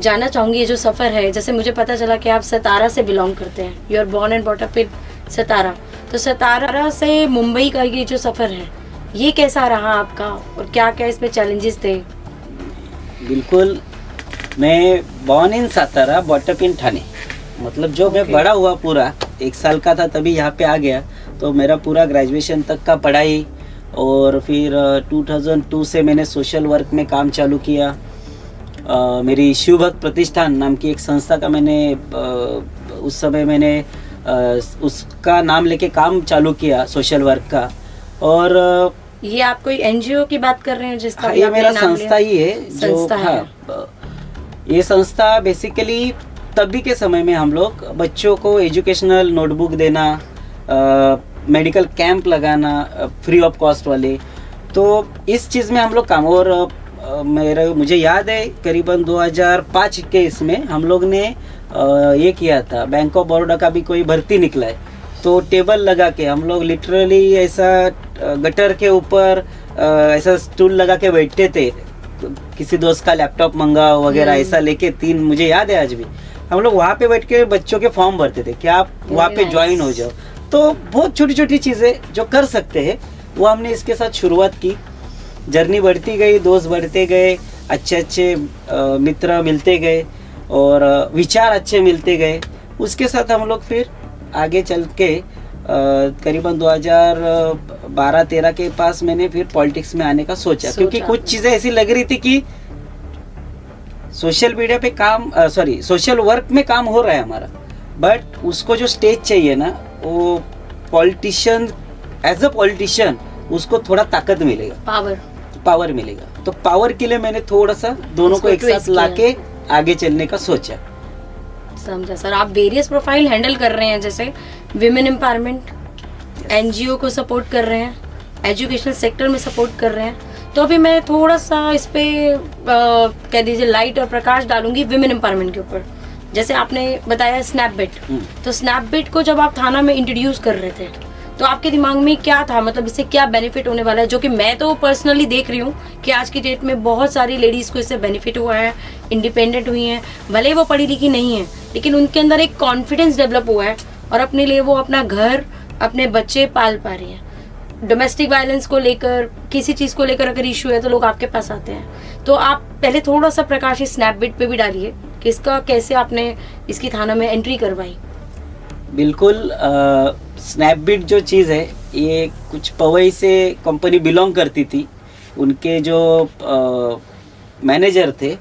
जानना चाहूँगी, ये जो सफ़र है, जैसे मुझे पता चला कि आप सतारा से बिलोंग करते हैं, you are born and brought up in Satara, तो सतारा से मुंबई का ये जो सफ़र है ये कैसा रहा आपका और क्या क्या इसमें चैलेंजेस थे? बिल्कुल, मैं born in Satara, brought up इन ठाणे, मतलब जो मैं बड़ा हुआ पूरा 1 साल का था तभी यहाँ पे आ गया, तो मेरा पूरा ग्रेजुएशन तक का पढ़ाई, और फिर 2002 से मैंने सोशल वर्क में काम चालू किया। मेरी शिव भक्त प्रतिष्ठान नाम की एक संस्था का मैंने उस समय मैंने उसका नाम लेके काम चालू किया सोशल वर्क का। और ये आप कोई NGO की बात कर रहे हैं जिसका? ये मेरा संस्था ही है, जो हाँ, ये संस्था बेसिकली तभी के समय में हम लोग बच्चों को एजुकेशनल नोटबुक देना, मेडिकल कैंप लगाना फ्री ऑफ कॉस्ट वाले, तो इस चीज़ में हम लोग काम। और मुझे याद है करीबन 2005 के इसमें हम लोग ने ये किया था, बैंक ऑफ बड़ौदा का भी कोई भर्ती निकला है, तो टेबल लगा के हम लोग लिटरली ऐसा गटर के ऊपर ऐसा स्टूल लगा के बैठते थे, किसी दोस्त का लैपटॉप मंगा वगैरह ऐसा लेके 3, मुझे याद है आज भी, हम लोग वहाँ पे बैठ के बच्चों के फॉर्म भरते थे कि आप वहाँ पे ज्वाइन हो जाओ। तो बहुत छोटी छोटी चीज़ें जो कर सकते हैं वो हमने इसके साथ शुरुआत की। जर्नी बढ़ती गई, दोस्त बढ़ते गए, अच्छे अच्छे मित्र मिलते गए और विचार अच्छे मिलते गए। उसके साथ हम लोग फिर आगे चल के करीबन 2012-13 के पास मैंने फिर पॉलिटिक्स में आने का सोचा, क्योंकि कुछ चीज़ें ऐसी लग रही थी कि सोशल मीडिया पे काम सोशल वर्क में काम हो रहा है हमारा, बट उसको जो स्टेज चाहिए ना, वो पॉलिटिशियन एज अ पॉलिटिशियन उसको थोड़ा ताकत मिलेगा, पावर मिलेगा। तो पावर के लिए मैंने थोड़ा सा दोनों को एक साथ लाके आगे चलने का सोचा। समझा सर। आप वेरियस प्रोफाइल हैंडल कर रहे हैं, जैसे विमेन एम्पावरमेंट, एनजीओ को सपोर्ट कर रहे हैं, एजुकेशनल सेक्टर में सपोर्ट कर रहे हैं। तो अभी मैं थोड़ा सा इस पे कह दीजिए लाइट और प्रकाश डालूंगी विमेन एम्पावरमेंट के ऊपर। जैसे आपने बताया स्नैपबिट, तो स्नैपबिट को जब आप थाना में इंट्रोड्यूस कर रहे थे तो आपके दिमाग में क्या था, मतलब इससे क्या बेनिफिट होने वाला है? जो कि मैं तो पर्सनली देख रही हूँ कि आज की डेट में बहुत सारी लेडीज को इससे बेनिफिट हुआ है, इंडिपेंडेंट हुई हैं, भले वो पढ़ी लिखी नहीं है लेकिन उनके अंदर एक कॉन्फिडेंस डेवलप हुआ है और अपने लिए वो अपना घर, अपने बच्चे पाल पा रही हैं। डोमेस्टिक वायलेंस को लेकर, किसी चीज़ को लेकर अगर इशू है तो लोग आपके पास आते हैं। तो आप पहले थोड़ा सा प्रकाश इस स्नैपबिट पे भी डालिए कि इसका कैसे आपने इसकी थाना में एंट्री करवाई। बिल्कुल, स्नैपबिट जो चीज़ है ये कुछ पवई से कंपनी बिलोंग करती थी। उनके जो मैनेजर थे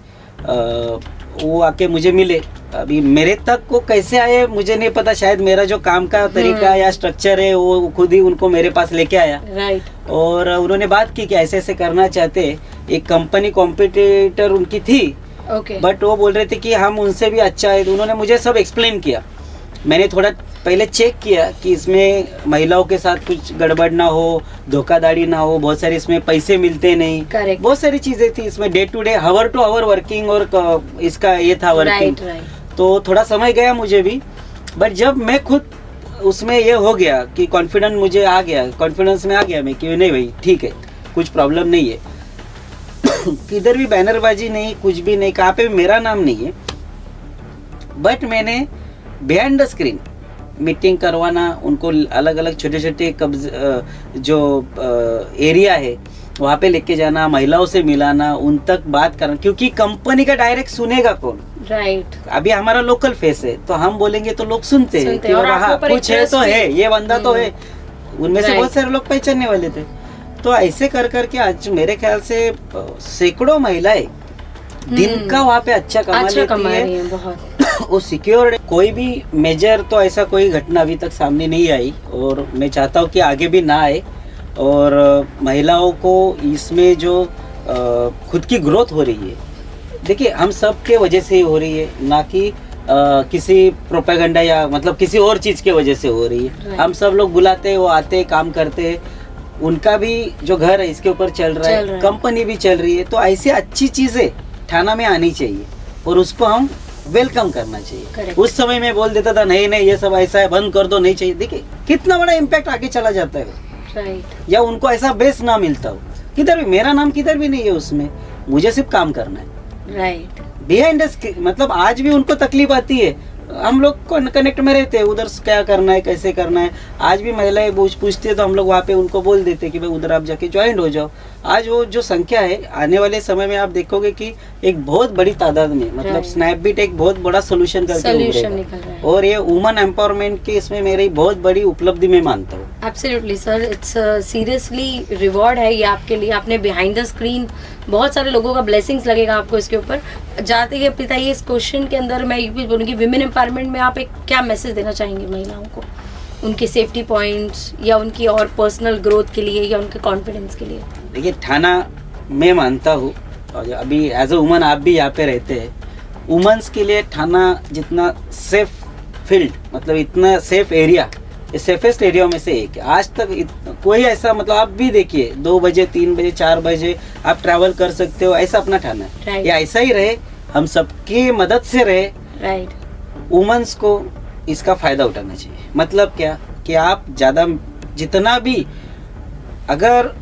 वो आके मुझे मिले। अभी मेरे तक को कैसे आए मुझे नहीं पता, शायद मेरा जो काम का तरीका या स्ट्रक्चर है वो खुद ही उनको मेरे पास लेके आया। राइट। और उन्होंने बात की कि ऐसे ऐसे करना चाहते। एक कंपनी कॉम्पिटिटर उनकी थी, बट वो बोल रहे थे कि हम उनसे भी अच्छा है। तो उन्होंने मुझे सब एक्सप्लेन किया। मैंने थोड़ा पहले चेक किया कि इसमें महिलाओं के साथ कुछ गड़बड़ ना हो, धोखाधड़ी ना हो, बहुत सारे इसमें पैसे मिलते नहीं, बहुत सारी चीज़ें थी इसमें, day to day hour to hour working और इसका ये था वर्किंग। तो थोड़ा समय गया मुझे भी, बट जब मैं खुद उसमें ये हो गया कि कॉन्फिडेंस मुझे आ गया, कॉन्फिडेंस में आ गया मैं कि नहीं भाई ठीक है, कुछ प्रॉब्लम नहीं है किधर भी बैनरबाजी नहीं, कुछ भी नहीं, कहाँ पे भी मेरा नाम नहीं है। बट मैंने बिहाइंड द स्क्रीन मीटिंग करवाना, उनको अलग अलग छोटे छोटे जो एरिया है वहाँ पे लेके जाना, महिलाओं से मिलाना, उन तक बात करना, क्योंकि कंपनी का डायरेक्ट सुनेगा कौन? राइट। अभी हमारा लोकल फेस है तो हम बोलेंगे तो लोग सुनते हैं कि हाँ कुछ है तो है, ये बंदा तो है। उनमें से बहुत सारे लोग पहचानने वाले थे। तो ऐसे कर करके आज मेरे ख्याल से सैकड़ों महिलाएं दिन का वहाँ पे अच्छा कमा लेती है बहुत। वो सिक्योर, कोई भी मेजर तो ऐसा कोई घटना अभी तक सामने नहीं आई और मैं चाहता हूँ कि आगे भी ना आए। और महिलाओं को इसमें जो खुद की ग्रोथ हो रही है, देखिए हम सब के वजह से ही हो रही है, ना कि किसी प्रोपेगेंडा या मतलब किसी और चीज़ के वजह से हो रही है। हम सब लोग बुलाते हैं, वो आते हैं, काम करते हैं, उनका भी जो घर है इसके ऊपर चल रहा है, कंपनी भी चल रही है। तो ऐसी अच्छी चीज़ें थाना में आनी चाहिए और उसको हम वेलकम करना चाहिए। उस समय में बोल देता था नहीं नहीं ये सब ऐसा है, बंद कर दो, नहीं चाहिए। देखिए कितना बड़ा इम्पैक्ट आगे चला जाता है। राइट। या उनको ऐसा बेस ना मिलता हो, किधर भी मेरा नाम किधर भी नहीं है उसमें, मुझे सिर्फ काम करना है। राइट। बिहाइंड मतलब आज भी उनको तकलीफ आती है, हम लोग कनेक्ट में रहते हैं, उधर क्या करना है, कैसे करना है। आज भी महिलाएं पूछती है तो हम लोग वहाँ पे उनको बोल देते हैं कि भाई उधर आप जाके ज्वाइन हो जाओ। आज वो जो संख्या है, आने वाले समय में आप देखोगे कि एक बहुत बड़ी तादाद में, मतलब स्नैपबिट एक बहुत बड़ा सोल्यूशन करके निकल रहा है। और ये वुमन एम्पावरमेंट की इसमें मेरी बहुत बड़ी उपलब्धि में मानता हूँ। Absolutely sir, it's seriously reward है ये आपके लिए। आपने बिहाइंड द स्क्रीन बहुत सारे लोगों का ब्लेसिंग्स लगेगा आपको इसके ऊपर। जाते ही पिता इस क्वेश्चन के अंदर मैं ये भी बोलूँगी, विमेन एम्पावरमेंट में आप एक क्या मैसेज देना चाहेंगे महिलाओं को, उनके सेफ्टी पॉइंट्स या उनकी और पर्सनल ग्रोथ के लिए या उनके कॉन्फिडेंस के लिए? देखिए थाना मैं मानता हूँ, और अभी एज अ वुमन आप भी यहाँ पे रहते हैं, वुमेन्स के लिए ठाना जितना सेफ फील्ड, मतलब इतना सेफ एरिया, सेफेस्ट एरिया में से एक है। आज तक कोई ऐसा, मतलब आप भी देखिए 2 बजे 3 बजे 4 बजे आप ट्रैवल कर सकते हो, ऐसा अपना ठाना है। Right. या ऐसा ही रहे, हम सबकी मदद से रहे। राइट। वुमेन्स को इसका फायदा उठाना चाहिए। मतलब क्या कि आप ज़्यादा जितना भी, अगर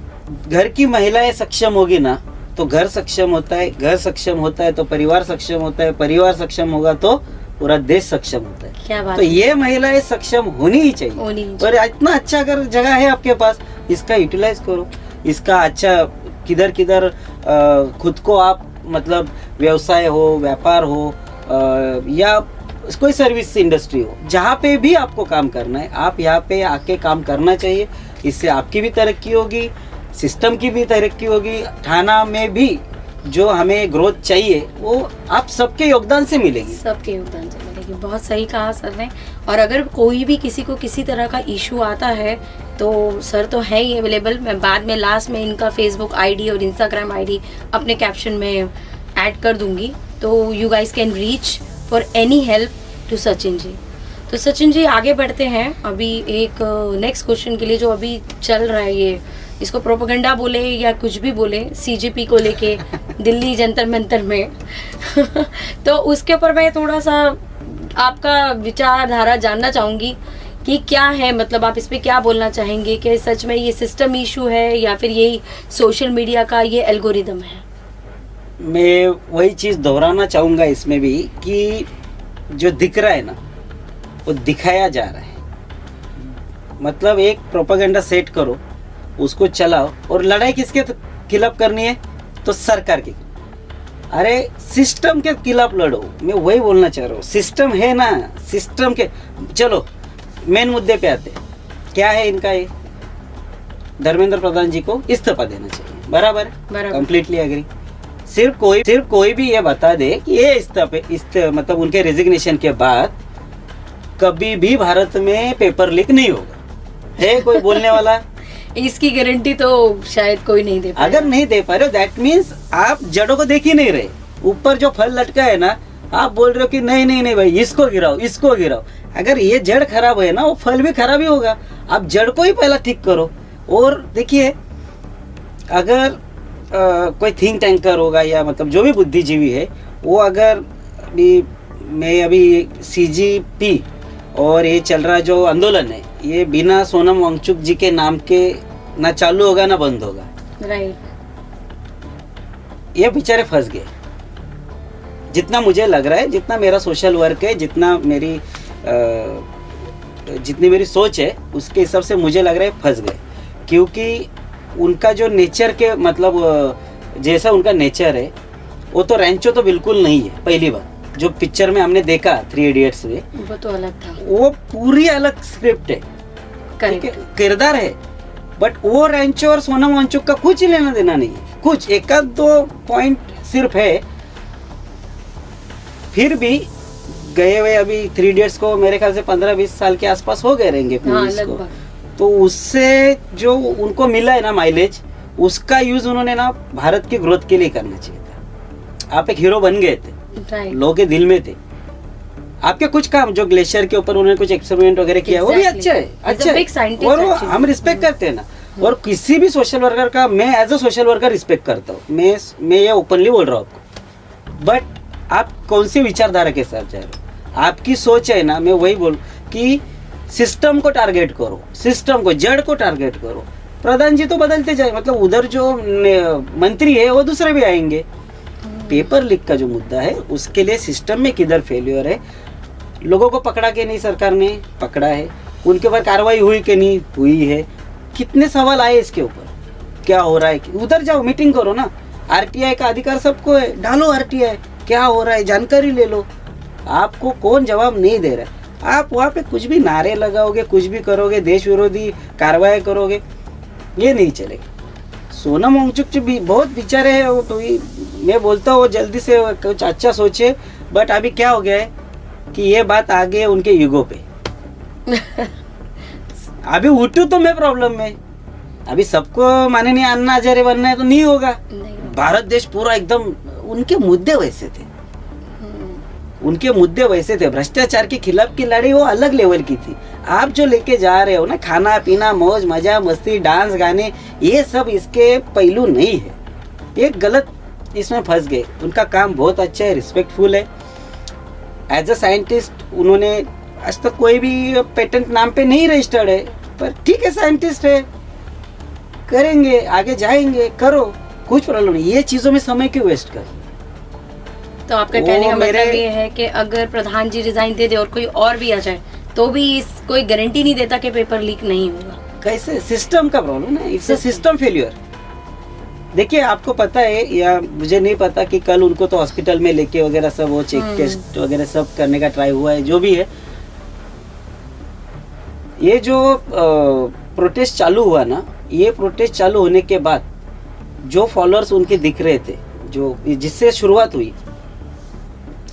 घर की महिलाएं सक्षम होगी ना तो घर सक्षम होता है, घर सक्षम होता है तो परिवार सक्षम होता है, परिवार सक्षम होगा तो पूरा देश सक्षम होता है। क्या बात तो ये महिलाएं सक्षम होनी ही चाहिए। और इतना अच्छा अगर जगह है आपके पास, इसका यूटिलाइज करो। इसका अच्छा किधर किधर खुद को आप, मतलब व्यवसाय हो, व्यापार हो, या कोई सर्विस इंडस्ट्री हो, जहाँ पे भी आपको काम करना है, आप यहाँ पे आके काम करना चाहिए। इससे आपकी भी तरक्की होगी, सिस्टम की भी तरक्की होगी। थाना में भी जो हमें ग्रोथ चाहिए वो आप सबके योगदान से मिलेगी। सबके योगदान से मिलेगी। बहुत सही कहा सर ने। और अगर कोई भी किसी को किसी तरह का इशू आता है तो सर तो है ही अवेलेबल। मैं बाद में लास्ट में इनका फेसबुक आईडी और इंस्टाग्राम आईडी अपने कैप्शन में ऐड कर दूंगी, तो you guys can reach for any help to Sachin ji. तो सचिन जी आगे बढ़ते हैं अभी एक नेक्स्ट क्वेश्चन के लिए, जो अभी चल रहा है, ये इसको प्रोपेगेंडा बोले या कुछ भी बोले, सीजेपी को लेके दिल्ली जंतर मंतर में तो उसके ऊपर मैं थोड़ा सा आपका विचारधारा जानना चाहूँगी कि क्या है, मतलब आप इस पे क्या बोलना चाहेंगे कि सच में ये सिस्टम इशू है या फिर यही सोशल मीडिया का ये एल्गोरिदम है? मैं वही चीज़ दोहराना चाहूँगा इसमें भी कि जो दिख रहा है ना वो दिखाया जा रहा है। मतलब एक प्रोपेगेंडा सेट करो, उसको चलाओ, और लड़ाई किसके खिलाफ करनी है तो सरकार की। अरे सिस्टम के खिलाफ लड़ो, मैं वही बोलना चाह रहा हूँ। सिस्टम है ना, सिस्टम के, चलो मेन मुद्दे पे आते हैं। क्या है इनका? ये धर्मेंद्र प्रधान जी को इस्तीफा देना चाहिए, बराबर है, कंप्लीटली एग्री। सिर्फ कोई भी ये बता दे कि ये इस्तीफे मतलब उनके रेजिग्नेशन के बाद कभी भी भारत में पेपर लीक नहीं होगा। है कोई बोलने वाला? इसकी गारंटी तो शायद कोई नहीं दे पाएगा। अगर नहीं दे पा रहे हो दैट मीन्स आप जड़ों को देख ही नहीं रहे। ऊपर जो फल लटका है ना, आप बोल रहे हो कि नहीं नहीं नहीं भाई इसको गिराओ, इसको गिराओ। अगर ये जड़ खराब है ना, वो फल भी खराब ही होगा। आप जड़ को ही पहला ठीक करो। और देखिए, अगर कोई थिंक टैंकर होगा या मतलब जो भी बुद्धिजीवी है, वो अगर अभी सीजीपी और ये चल रहा जो आंदोलन है, ये बिना सोनम वांगचुक जी के नाम के ना चालू होगा ना बंद होगा। राइट। ये बेचारे फंस गए। जितना मुझे लग रहा है, जितना मेरा सोशल वर्क है, जितनी मेरी सोच है, उसके हिसाब से मुझे लग रहा है फंस गए। क्योंकि उनका जो नेचर के, मतलब जैसा उनका नेचर है, वो तो रैंचो तो बिल्कुल नहीं है। पहली बात, जो पिक्चर में हमने देखा 3 इडियट्स में, वो तो अलग था। वो पूरी अलग स्क्रिप्ट है, किरदार है। बट वो रैंचो और सोनम वांगचुक का कुछ लेना देना नहीं है। कुछ 1-2 पॉइंट सिर्फ है। फिर भी गए हुए अभी 3 इडियट्स को मेरे ख्याल से 15-20 साल के आसपास हो गए रहेंगे मूवीज को। तो उससे जो उनको मिला है ना माइलेज, उसका यूज उन्होंने ना भारत की ग्रोथ के लिए करना चाहिए था। आप एक हीरो बन गए थे, लोगों के दिल में थे। आपके कुछ काम जो ग्लेशियर के ऊपर उन्होंने कुछ एक्सपेरिमेंट वगैरह किया, वो भी अच्छा है, अच्छा है। और वो हम रिस्पेक्ट करते हैं ना। और किसी भी सोशल वर्कर का मैं as a social worker respect करता हूँ। मैं ये ओपनली बोल रहा हूँ आपको। बट आप कौन सी विचारधारा के साथ जा रहे हो? आपकी सोच है ना, मैं वही बोल कि सिस्टम को टारगेट करो, सिस्टम को, जड़ को टारगेट करो। प्रधान जी तो बदलते जाए, मतलब उधर जो मंत्री है वो दूसरे भी आएंगे। पेपर लीक का जो मुद्दा है, उसके लिए सिस्टम में किधर फेल्योर है, लोगों को पकड़ा के नहीं सरकार ने पकड़ा है, उनके ऊपर कार्रवाई हुई कि नहीं हुई है, कितने सवाल आए इसके ऊपर, क्या हो रहा है। उधर जाओ, मीटिंग करो ना। आरटीआई का अधिकार सबको है, डालो आरटीआई, क्या हो रहा है जानकारी ले लो। आपको कौन जवाब नहीं दे रहा है। आप वहाँ पे कुछ भी नारे लगाओगे, कुछ भी करोगे, देश विरोधी कार्रवाई करोगे, ये नहीं चलेगा। सोनम वांगचुक जो भी बहुत बेचारे हैं, वो तो मैं बोलता हूँ जल्दी से कुछ अच्छा सोचे। बट अभी क्या हो गया है कि ये बात आ गई है उनके ईगो पे। अभी उठू तो मैं प्रॉब्लम में, अभी सबको माननीय अन्ना हजारे बनना है तो नहीं होगा। भारत देश पूरा एकदम, उनके मुद्दे वैसे थे। उनके मुद्दे वैसे थे। भ्रष्टाचार के खिलाफ की लड़ाई वो अलग लेवल की थी। आप जो लेके जा रहे हो ना, खाना पीना, मौज मजा, मस्ती, डांस, गाने, ये सब इसके पहलू नहीं है। ये गलत इसमें फंस गए। उनका काम बहुत अच्छा है, रिस्पेक्टफुल है। एज अ साइंटिस्ट उन्होंने आज तक कोई भी पेटेंट नाम पे नहीं रजिस्टर्ड है, पर ठीक है, साइंटिस्ट है, करेंगे, आगे जाएंगे, करो, कुछ प्रॉब्लम नहीं। ये चीजों में समय क्यों वेस्ट कर। तो आपका कहने का मतलब ये है कि अगर प्रधान जी रिजाइन दे दे और कोई और भी आ जाए तो भी इस कोई गारंटी नहीं देता कि पेपर लीक नहीं होगा। कैसे? सिस्टम का प्रॉब्लम है, इट्स अ सिस्टम फेल्यूर। देखिए, आपको पता है या मुझे नहीं पता कि कल उनको तो हॉस्पिटल में लेके वगैरह सब वो चेक टेस्ट वगैरह सब करने का ट्राई हुआ है, जो भी है। ये जो प्रोटेस्ट चालू हुआ ना, ये प्रोटेस्ट चालू होने के बाद जो फॉलोअर्स उनके दिख रहे थे, जो जिससे शुरुआत हुई,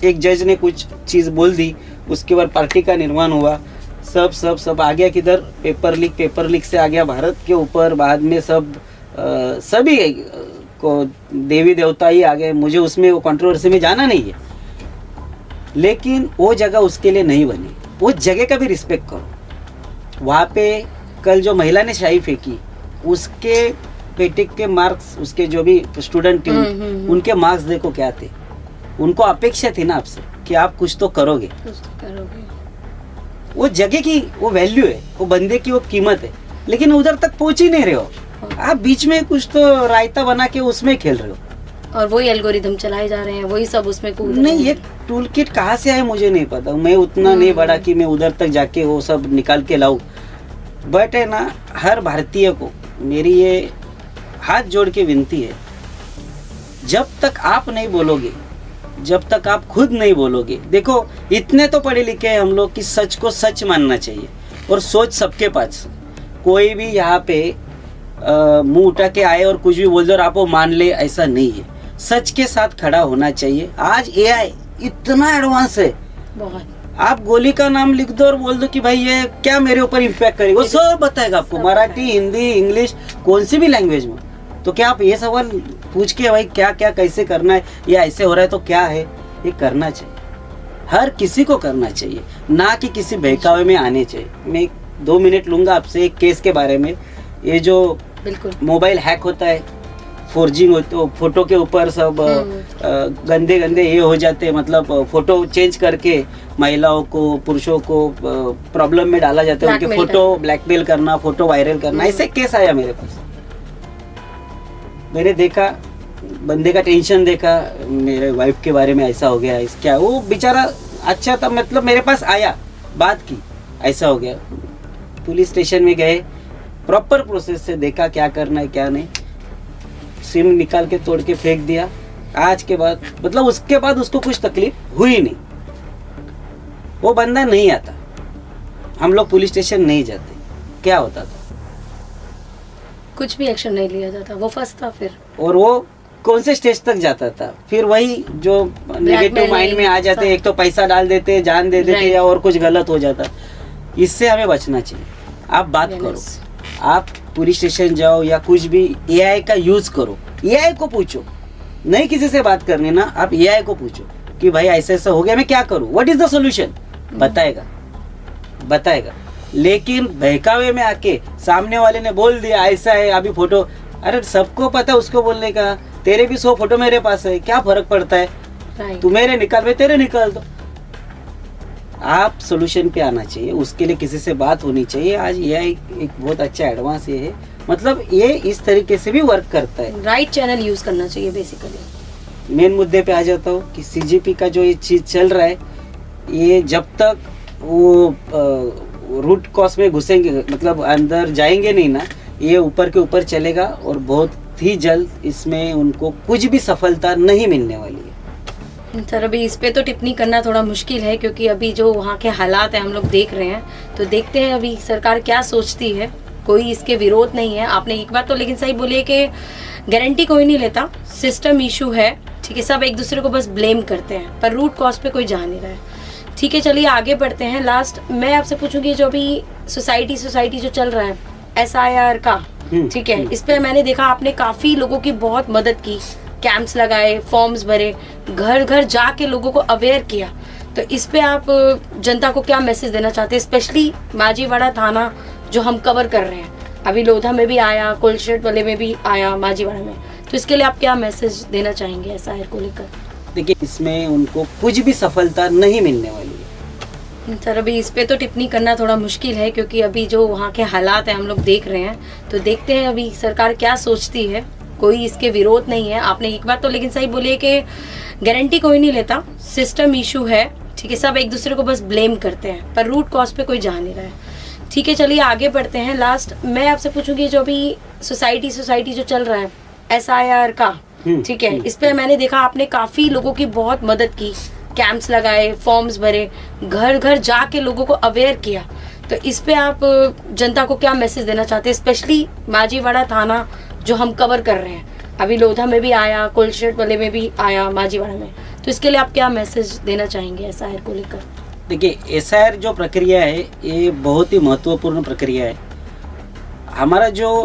एक जज ने कुछ चीज बोल दी, उसके बाद पार्टी का निर्माण हुआ, सब सब सब आ गया किधर, पेपर लीक से आ गया भारत के ऊपर। बाद में सब सभी को देवी देवता ही आ गए। मुझे उसमें वो कंट्रोवर्सी में जाना नहीं है, लेकिन वो जगह उसके लिए नहीं बनी। वो जगह का भी रिस्पेक्ट करो। वहाँ पे कल जो महिला ने शाही फेंकी, उसके पेटिक के मार्क्स, उसके जो भी स्टूडेंट थे उनके मार्क्स देखो क्या थे। उनको अपेक्षा थी ना आपसे कि आप कुछ तो करोगे। वो जगह की वो वैल्यू है, वो बंदे की वो कीमत है, लेकिन उधर तक पहुंच ही नहीं रहे हो आप। बीच में कुछ तो रायता बना के उसमें खेल रहे हो और वही एल्गोरिदम चलाए जा रहे हैं, वही सब उसमें कूद नहीं। ये टूल किट कहाँ से आया मुझे नहीं पता। मैं उतना नहीं बड़ा कि मैं उधर तक जाके वो सब निकाल के लाऊं। बट है ना, हर भारतीय को मेरी ये हाथ जोड़ के विनती है, जब तक आप नहीं बोलोगे, जब तक आप खुद नहीं बोलोगे। देखो, इतने तो पढ़े लिखे हैं हम लोग कि सच को सच मानना चाहिए और सोच सबके पास। कोई भी यहाँ पे मुंह उठा के आए और कुछ भी बोल दो और आप वो मान ले, ऐसा नहीं है। सच के साथ खड़ा होना चाहिए। आज एआई इतना एडवांस है, बहुत। आप गोली का नाम लिख दो और बोल दो कि भाई ये क्या मेरे ऊपर इम्पैक्ट करेगा, वो सब बताएगा आपको, मराठी, हिंदी, इंग्लिश, कौन सी भी लैंग्वेज में। तो क्या आप ये सवाल पूछ के भाई क्या क्या कैसे करना है, या ऐसे हो रहा है तो क्या है, ये करना चाहिए। हर किसी को करना चाहिए, ना कि किसी बहकावे में आने चाहिए। मैं 2 मिनट लूंगा आपसे एक केस के बारे में। ये जो बिल्कुल मोबाइल हैक होता है, फोर्जिंग होती है, फोटो के ऊपर सब गंदे गंदे ये हो जाते हैं, मतलब फोटो चेंज करके महिलाओं को, पुरुषों को प्रॉब्लम में डाला जाता है, उनके फोटो ब्लैकमेल करना, फोटो वायरल करना, ऐसे केस आया मेरे पास। मैंने देखा, बंदे का टेंशन देखा, मेरे वाइफ के बारे में ऐसा हो गया, इस क्या, वो बेचारा अच्छा था, मतलब मेरे पास आया, बात की, ऐसा हो गया। पुलिस स्टेशन में गए, प्रॉपर प्रोसेस से देखा क्या करना है क्या नहीं, सिम निकाल के तोड़ के फेंक दिया। आज के बाद मतलब उसके बाद उसको कुछ तकलीफ हुई नहीं। वो बंदा नहीं आता, हम लोग पुलिस स्टेशन नहीं जाते, क्या होता था, कुछ भी एक्शन नहीं लिया जाता, वो फंसता फिर। और वो कौन से स्टेज तक जाता था, फिर वही जो नेगेटिव माइंड में आ जाते, एक तो पैसा डाल देते, जान दे देते, या और कुछ गलत हो जाता। इससे हमें बचना चाहिए। आप बात करो, आप पुलिस स्टेशन जाओ या कुछ भी, एआई का यूज करो, एआई को पूछो, नहीं किसी से बात करनी ना, आप एआई को पूछो कि भाई ऐसा ऐसा हो गया, मैं क्या करूं, व्हाट इज द सॉल्यूशन, बताएगा। लेकिन बहकावे में आके सामने वाले ने बोल दिया ऐसा है, अभी फोटो, अरे सबको पता है उसको बोलने का, तेरे भी 100 फोटो मेरे पास है, क्या फर्क पड़ता है, तू मेरे निकाल, मैं तेरे निकाल दो। आप सोल्यूशन पे आना चाहिए, उसके लिए किसी से बात होनी चाहिए। आज ये एक बहुत अच्छा एडवांस ये है, मतलब ये इस तरीके से भी वर्क करता है। राइट चैनल यूज करना चाहिए बेसिकली। मेन मुद्दे पे आ जाता हूँ कि सीजीपी का जो ये चीज चल रहा है, ये जब तक वो रूट कॉज में घुसेंगे, मतलब अंदर जाएंगे नहीं ना, ये ऊपर के ऊपर चलेगा और बहुत ही जल्द इसमें उनको कुछ भी सफलता नहीं मिलने वाली है। सर, अभी इस पे तो टिप्पणी करना थोड़ा मुश्किल है, क्योंकि अभी जो वहाँ के हालात हैं हम लोग देख रहे हैं, तो देखते हैं अभी सरकार क्या सोचती है। कोई इसके विरोध नहीं है। आपने एक बार तो लेकिन सही बोली है कि गारंटी कोई नहीं लेता, सिस्टम इशू है, ठीक है, सब एक दूसरे को बस ब्लेम करते हैं, पर रूट कॉज पे कोई जा नहीं रहा है। ठीक है, चलिए आगे बढ़ते हैं। लास्ट मैं आपसे पूछूंगी, जो अभी सोसाइटी जो चल रहा है SIR का, ठीक है, इस पे मैंने देखा आपने काफी लोगों की बहुत मदद की, कैंप्स लगाए, फॉर्म्स भरे, घर घर जाके लोगों को अवेयर किया। तो इस पे आप जनता को क्या मैसेज देना चाहते हैं, स्पेशली माजीवाड़ा थाना जो हम कवर कर रहे हैं, अभी लोधा में भी आया, कोलशेट वाले में भी आया, माजीवाड़ा में, तो इसके लिए आप क्या मैसेज देना चाहेंगे SIR को लेकर? देखिए, इसमें उनको कुछ भी सफलता नहीं मिलने वाली है। सर अभी इस पे तो टिप्पणी करना थोड़ा मुश्किल है, क्योंकि अभी जो वहाँ के हालात हैं हम लोग देख रहे हैं, तो देखते हैं अभी सरकार क्या सोचती है। कोई इसके विरोध नहीं है। आपने एक बात तो लेकिन सही बोली है कि गारंटी कोई नहीं लेता, सिस्टम इशू है, ठीक है, सब एक दूसरे को बस ब्लेम करते हैं, पर रूट कॉज पे कोई जा नहीं रहा है। ठीक है, चलिए आगे बढ़ते हैं। लास्ट मैं आपसे पूछूंगी, जो भी सोसाइटी जो चल रहा है SIR का, ठीक है, इस पे मैंने देखा आपने काफी लोगों की बहुत मदद की, कैंप्स लगाए, फॉर्म्स भरे, घर घर जाके लोगों को अवेयर किया, तो इस पे आप जनता को क्या मैसेज देना चाहते हैं, स्पेशली माजीवाड़ा थाना जो हम कवर कर रहे हैं, अभी लोधा में भी आया, कोलशेट वाले में भी आया, माजीवाड़ा में, तो इसके लिए आप क्या मैसेज देना चाहेंगे SIR को लेकर? देखिए, SIR जो प्रक्रिया है ये बहुत ही महत्वपूर्ण प्रक्रिया है। हमारा जो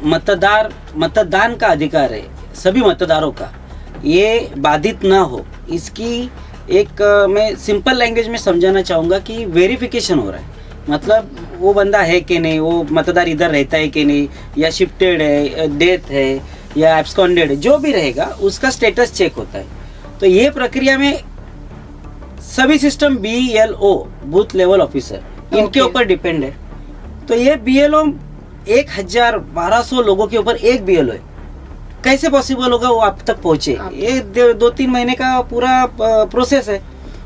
मतदान का अधिकार है सभी मतदारों का, ये बाधित ना हो, इसकी एक मैं सिंपल लैंग्वेज में समझाना चाहूँगा कि वेरिफिकेशन हो रहा है। मतलब वो बंदा है कि नहीं, वो मतदार इधर रहता है कि नहीं, या शिफ्टेड है, डेथ है या एब्सकॉन्डेड है, जो भी रहेगा उसका स्टेटस चेक होता है। तो ये प्रक्रिया में सभी system BLO booth level officer इनके ऊपर डिपेंड है। तो ये BLO 1200 लोगों के ऊपर एक BLO है, कैसे पॉसिबल होगा वो आप तक पहुंचे? ये 2-3 महीने का पूरा प्रोसेस है,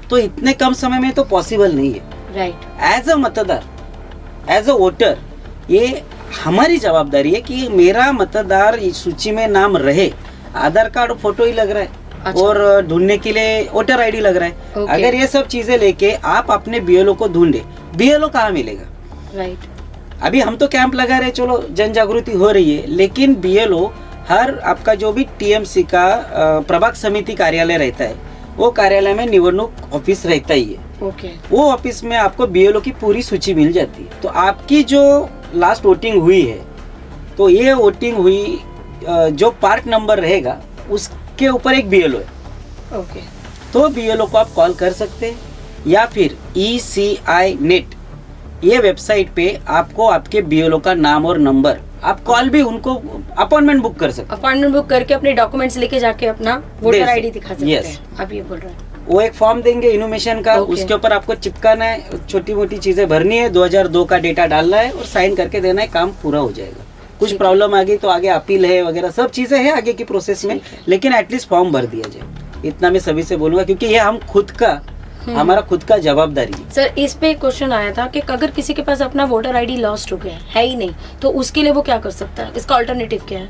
तो इतने कम समय में तो पॉसिबल नहीं है। राइट, एज अ मतदार, एज अ वोटर, ये हमारी जवाबदारी है कि मेरा मतदार इस सूची में नाम रहे। आधार कार्ड फोटो ही लग रहा है, अच्छा। और ढूंढने के लिए वोटर ID लग रहा है। ओके। अगर ये सब चीजें लेके आप अपने BLO को ढूंढे, BLO कहाँ मिलेगा? राइट, अभी हम तो कैंप लगा रहे, चलो जन जागृति हो रही है, लेकिन BLO हर आपका जो भी TMC का प्रभाग समिति कार्यालय रहता है, वो कार्यालय में निवडणूक ऑफिस रहता ही है। ओके, वो ऑफिस में आपको BLO की पूरी सूची मिल जाती है। तो आपकी जो लास्ट वोटिंग हुई है, तो ये वोटिंग हुई जो पार्ट नंबर रहेगा उसके ऊपर एक BLO है। ओके, तो BLO को आप कॉल कर सकते हैं, या फिर ECI नेट ये वेबसाइट पे आपको आपके BLO का नाम और नंबर, आप कॉल भी उनको अपॉइंटमेंट बुक कर सकते हैं। अपॉइंटमेंट बुक करके अपने डॉक्यूमेंट्स लेके जाके अपना वोटर दे ID दिखा सकते Yes. हैं। आप ये बोल रहे हैं। वो एक फॉर्म देंगे इनोमेशन का, Okay. उसके ऊपर आपको चिपकाना है, छोटी मोटी चीजें भरनी है, 2002 का डेटा डालना है और साइन करके देना है, काम पूरा हो जाएगा। कुछ ठीक है। प्रॉब्लम आ गई तो आगे अपील है वगैरह सब चीजें हैं आगे की प्रोसेस में, ठीक है। लेकिन एटलीस्ट फॉर्म भर दिया जाए, इतना मैं सभी से बोलूंगा, क्योंकि ये हम खुद का हमारा खुद का जवाबदारी है। सर इस पे क्वेश्चन आया था कि अगर किसी के पास अपना वोटर ID लॉस्ट हो गया है ही नहीं, तो उसके लिए वो क्या कर सकता है? इसका ऑल्टरनेटिव क्या है?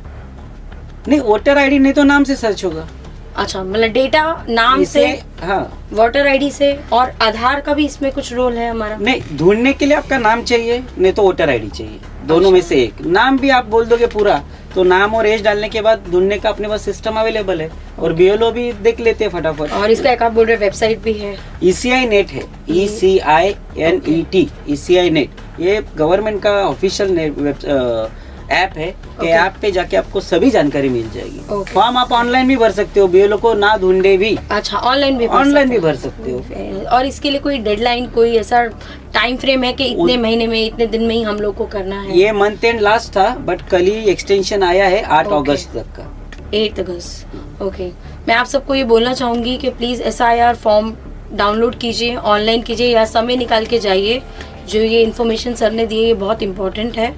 नहीं, वोटर ID नहीं तो नाम से सर्च होगा। अच्छा, मतलब डेटा नाम से, हाँ, वोटर ID से, और आधार का भी इसमें कुछ रोल है हमारा? नहीं, ढूंढने के लिए आपका नाम चाहिए, नहीं तो वोटर ID चाहिए, दोनों अच्छा। में से एक। नाम भी आप बोल दोगे पूरा, तो नाम और एज डालने के बाद ढूंढने का अपने पास सिस्टम अवेलेबल है, और BLO भी देख लेते हैं फटाफट। और इसका एक आप बोल रहे वेबसाइट भी है? ECI नेट है, ECINET, ECI नेट, ये गवर्नमेंट का ऑफिशियल ऐप है कि Okay. ऐप पे जाके आपको सभी जानकारी मिल जाएगी। Okay. फॉर्म आप ऑनलाइन भी भर सकते हो, BLO को ना ढूंढे भी अच्छा, ऑनलाइन भी भर सकते हो। और इसके लिए कोई डेडलाइन, कोई ऐसा टाइम फ्रेम है कि इतने महीने में, इतने दिन में ही हम लोग को करना है? ये मंथ एंड लास्ट था, बट कल ही एक्सटेंशन आया है 8 Okay. अगस्त तक का। 8 अगस्त। ओके, मैं आप सबको ये बोलना चाहूँगी कि प्लीज़ SIR फॉर्म डाउनलोड कीजिए, ऑनलाइन कीजिए, या समय निकाल के जाइए। जो ये इन्फॉर्मेशन सर ने दी है ये बहुत इंपॉर्टेंट है,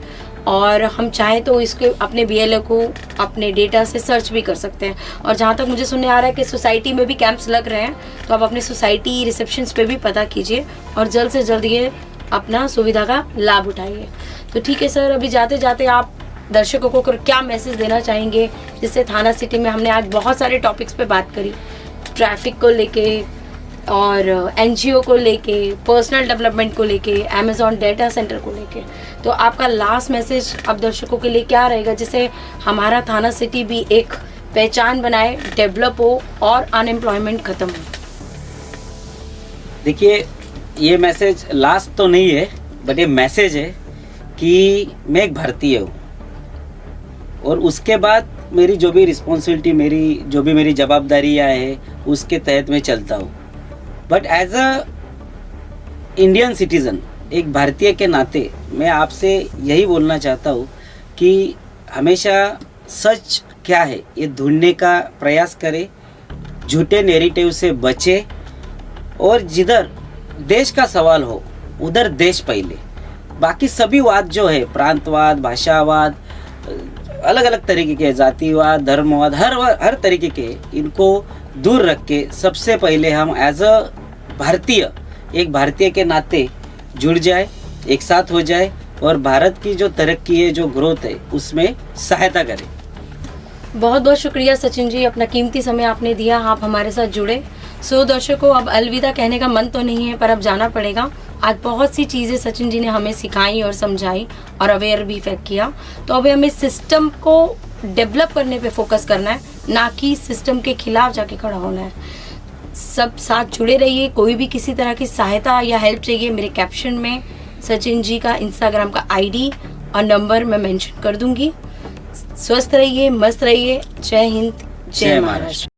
और हम चाहें तो इसके अपने BLO को अपने डेटा से सर्च भी कर सकते हैं। और जहाँ तक मुझे सुनने आ रहा है कि सोसाइटी में भी कैंप्स लग रहे हैं, तो आप अपने सोसाइटी रिसेप्शंस पे भी पता कीजिए और जल्द से जल्द ये अपना सुविधा का लाभ उठाइए। तो ठीक है सर, अभी जाते जाते आप दर्शकों को क्या मैसेज देना चाहेंगे, जिससे थाना सिटी में हमने आज बहुत सारे टॉपिक्स पे बात करी, ट्रैफिक को लेके और NGO को लेके, पर्सनल डेवलपमेंट को लेके, अमेजॉन डेटा सेंटर को लेके, तो आपका लास्ट मैसेज अब दर्शकों के लिए क्या रहेगा, जिससे हमारा थाना सिटी भी एक पहचान बनाए, डेवलप हो और अनएम्प्लॉयमेंट खत्म हो? देखिए, ये मैसेज लास्ट तो नहीं है, बट ये मैसेज है कि मैं एक भारतीय हूँ, और उसके बाद मेरी जो भी रिस्पॉन्सिबिलिटी, मेरी जो भी मेरी जवाबदारियाँ है, उसके तहत मैं चलता हूँ। But as a Indian citizen, एक भारतीय के नाते मैं आपसे यही बोलना चाहता हूँ कि हमेशा सच क्या है ये ढूंढने का प्रयास करें, झूठे नैरेटिव से बचे, और जिधर देश का सवाल हो उधर देश पहले। बाकी सभी वाद जो है, प्रांतवाद, भाषावाद, अलग अलग तरीके के जातिवाद, धर्मवाद, हर तरीके के, इनको दूर रख के सबसे पहले हम एज अ भारतीय, एक भारतीय के नाते जुड़ जाए, एक साथ हो जाए और भारत की जो तरक्की है, जो ग्रोथ है, उसमें सहायता करें। बहुत बहुत शुक्रिया सचिन जी, अपना कीमती समय आपने दिया, आप हमारे साथ जुड़े। सो दर्शकों, अब अलविदा कहने का मन तो नहीं है, पर अब जाना पड़ेगा। आज बहुत सी चीज़ें सचिन जी ने हमें सिखाई और समझाई और अवेयर भी फैक्ट किया। तो अब हमें सिस्टम को डेवलप करने पे फोकस करना है, ना कि सिस्टम के खिलाफ जाके खड़ा होना है। सब साथ जुड़े रहिए। कोई भी किसी तरह की सहायता या हेल्प चाहिए, मेरे कैप्शन में सचिन जी का इंस्टाग्राम का आईडी और नंबर मैं मेंशन कर दूंगी। स्वस्थ रहिए, मस्त रहिए। जय हिंद, जय महाराष्ट्र।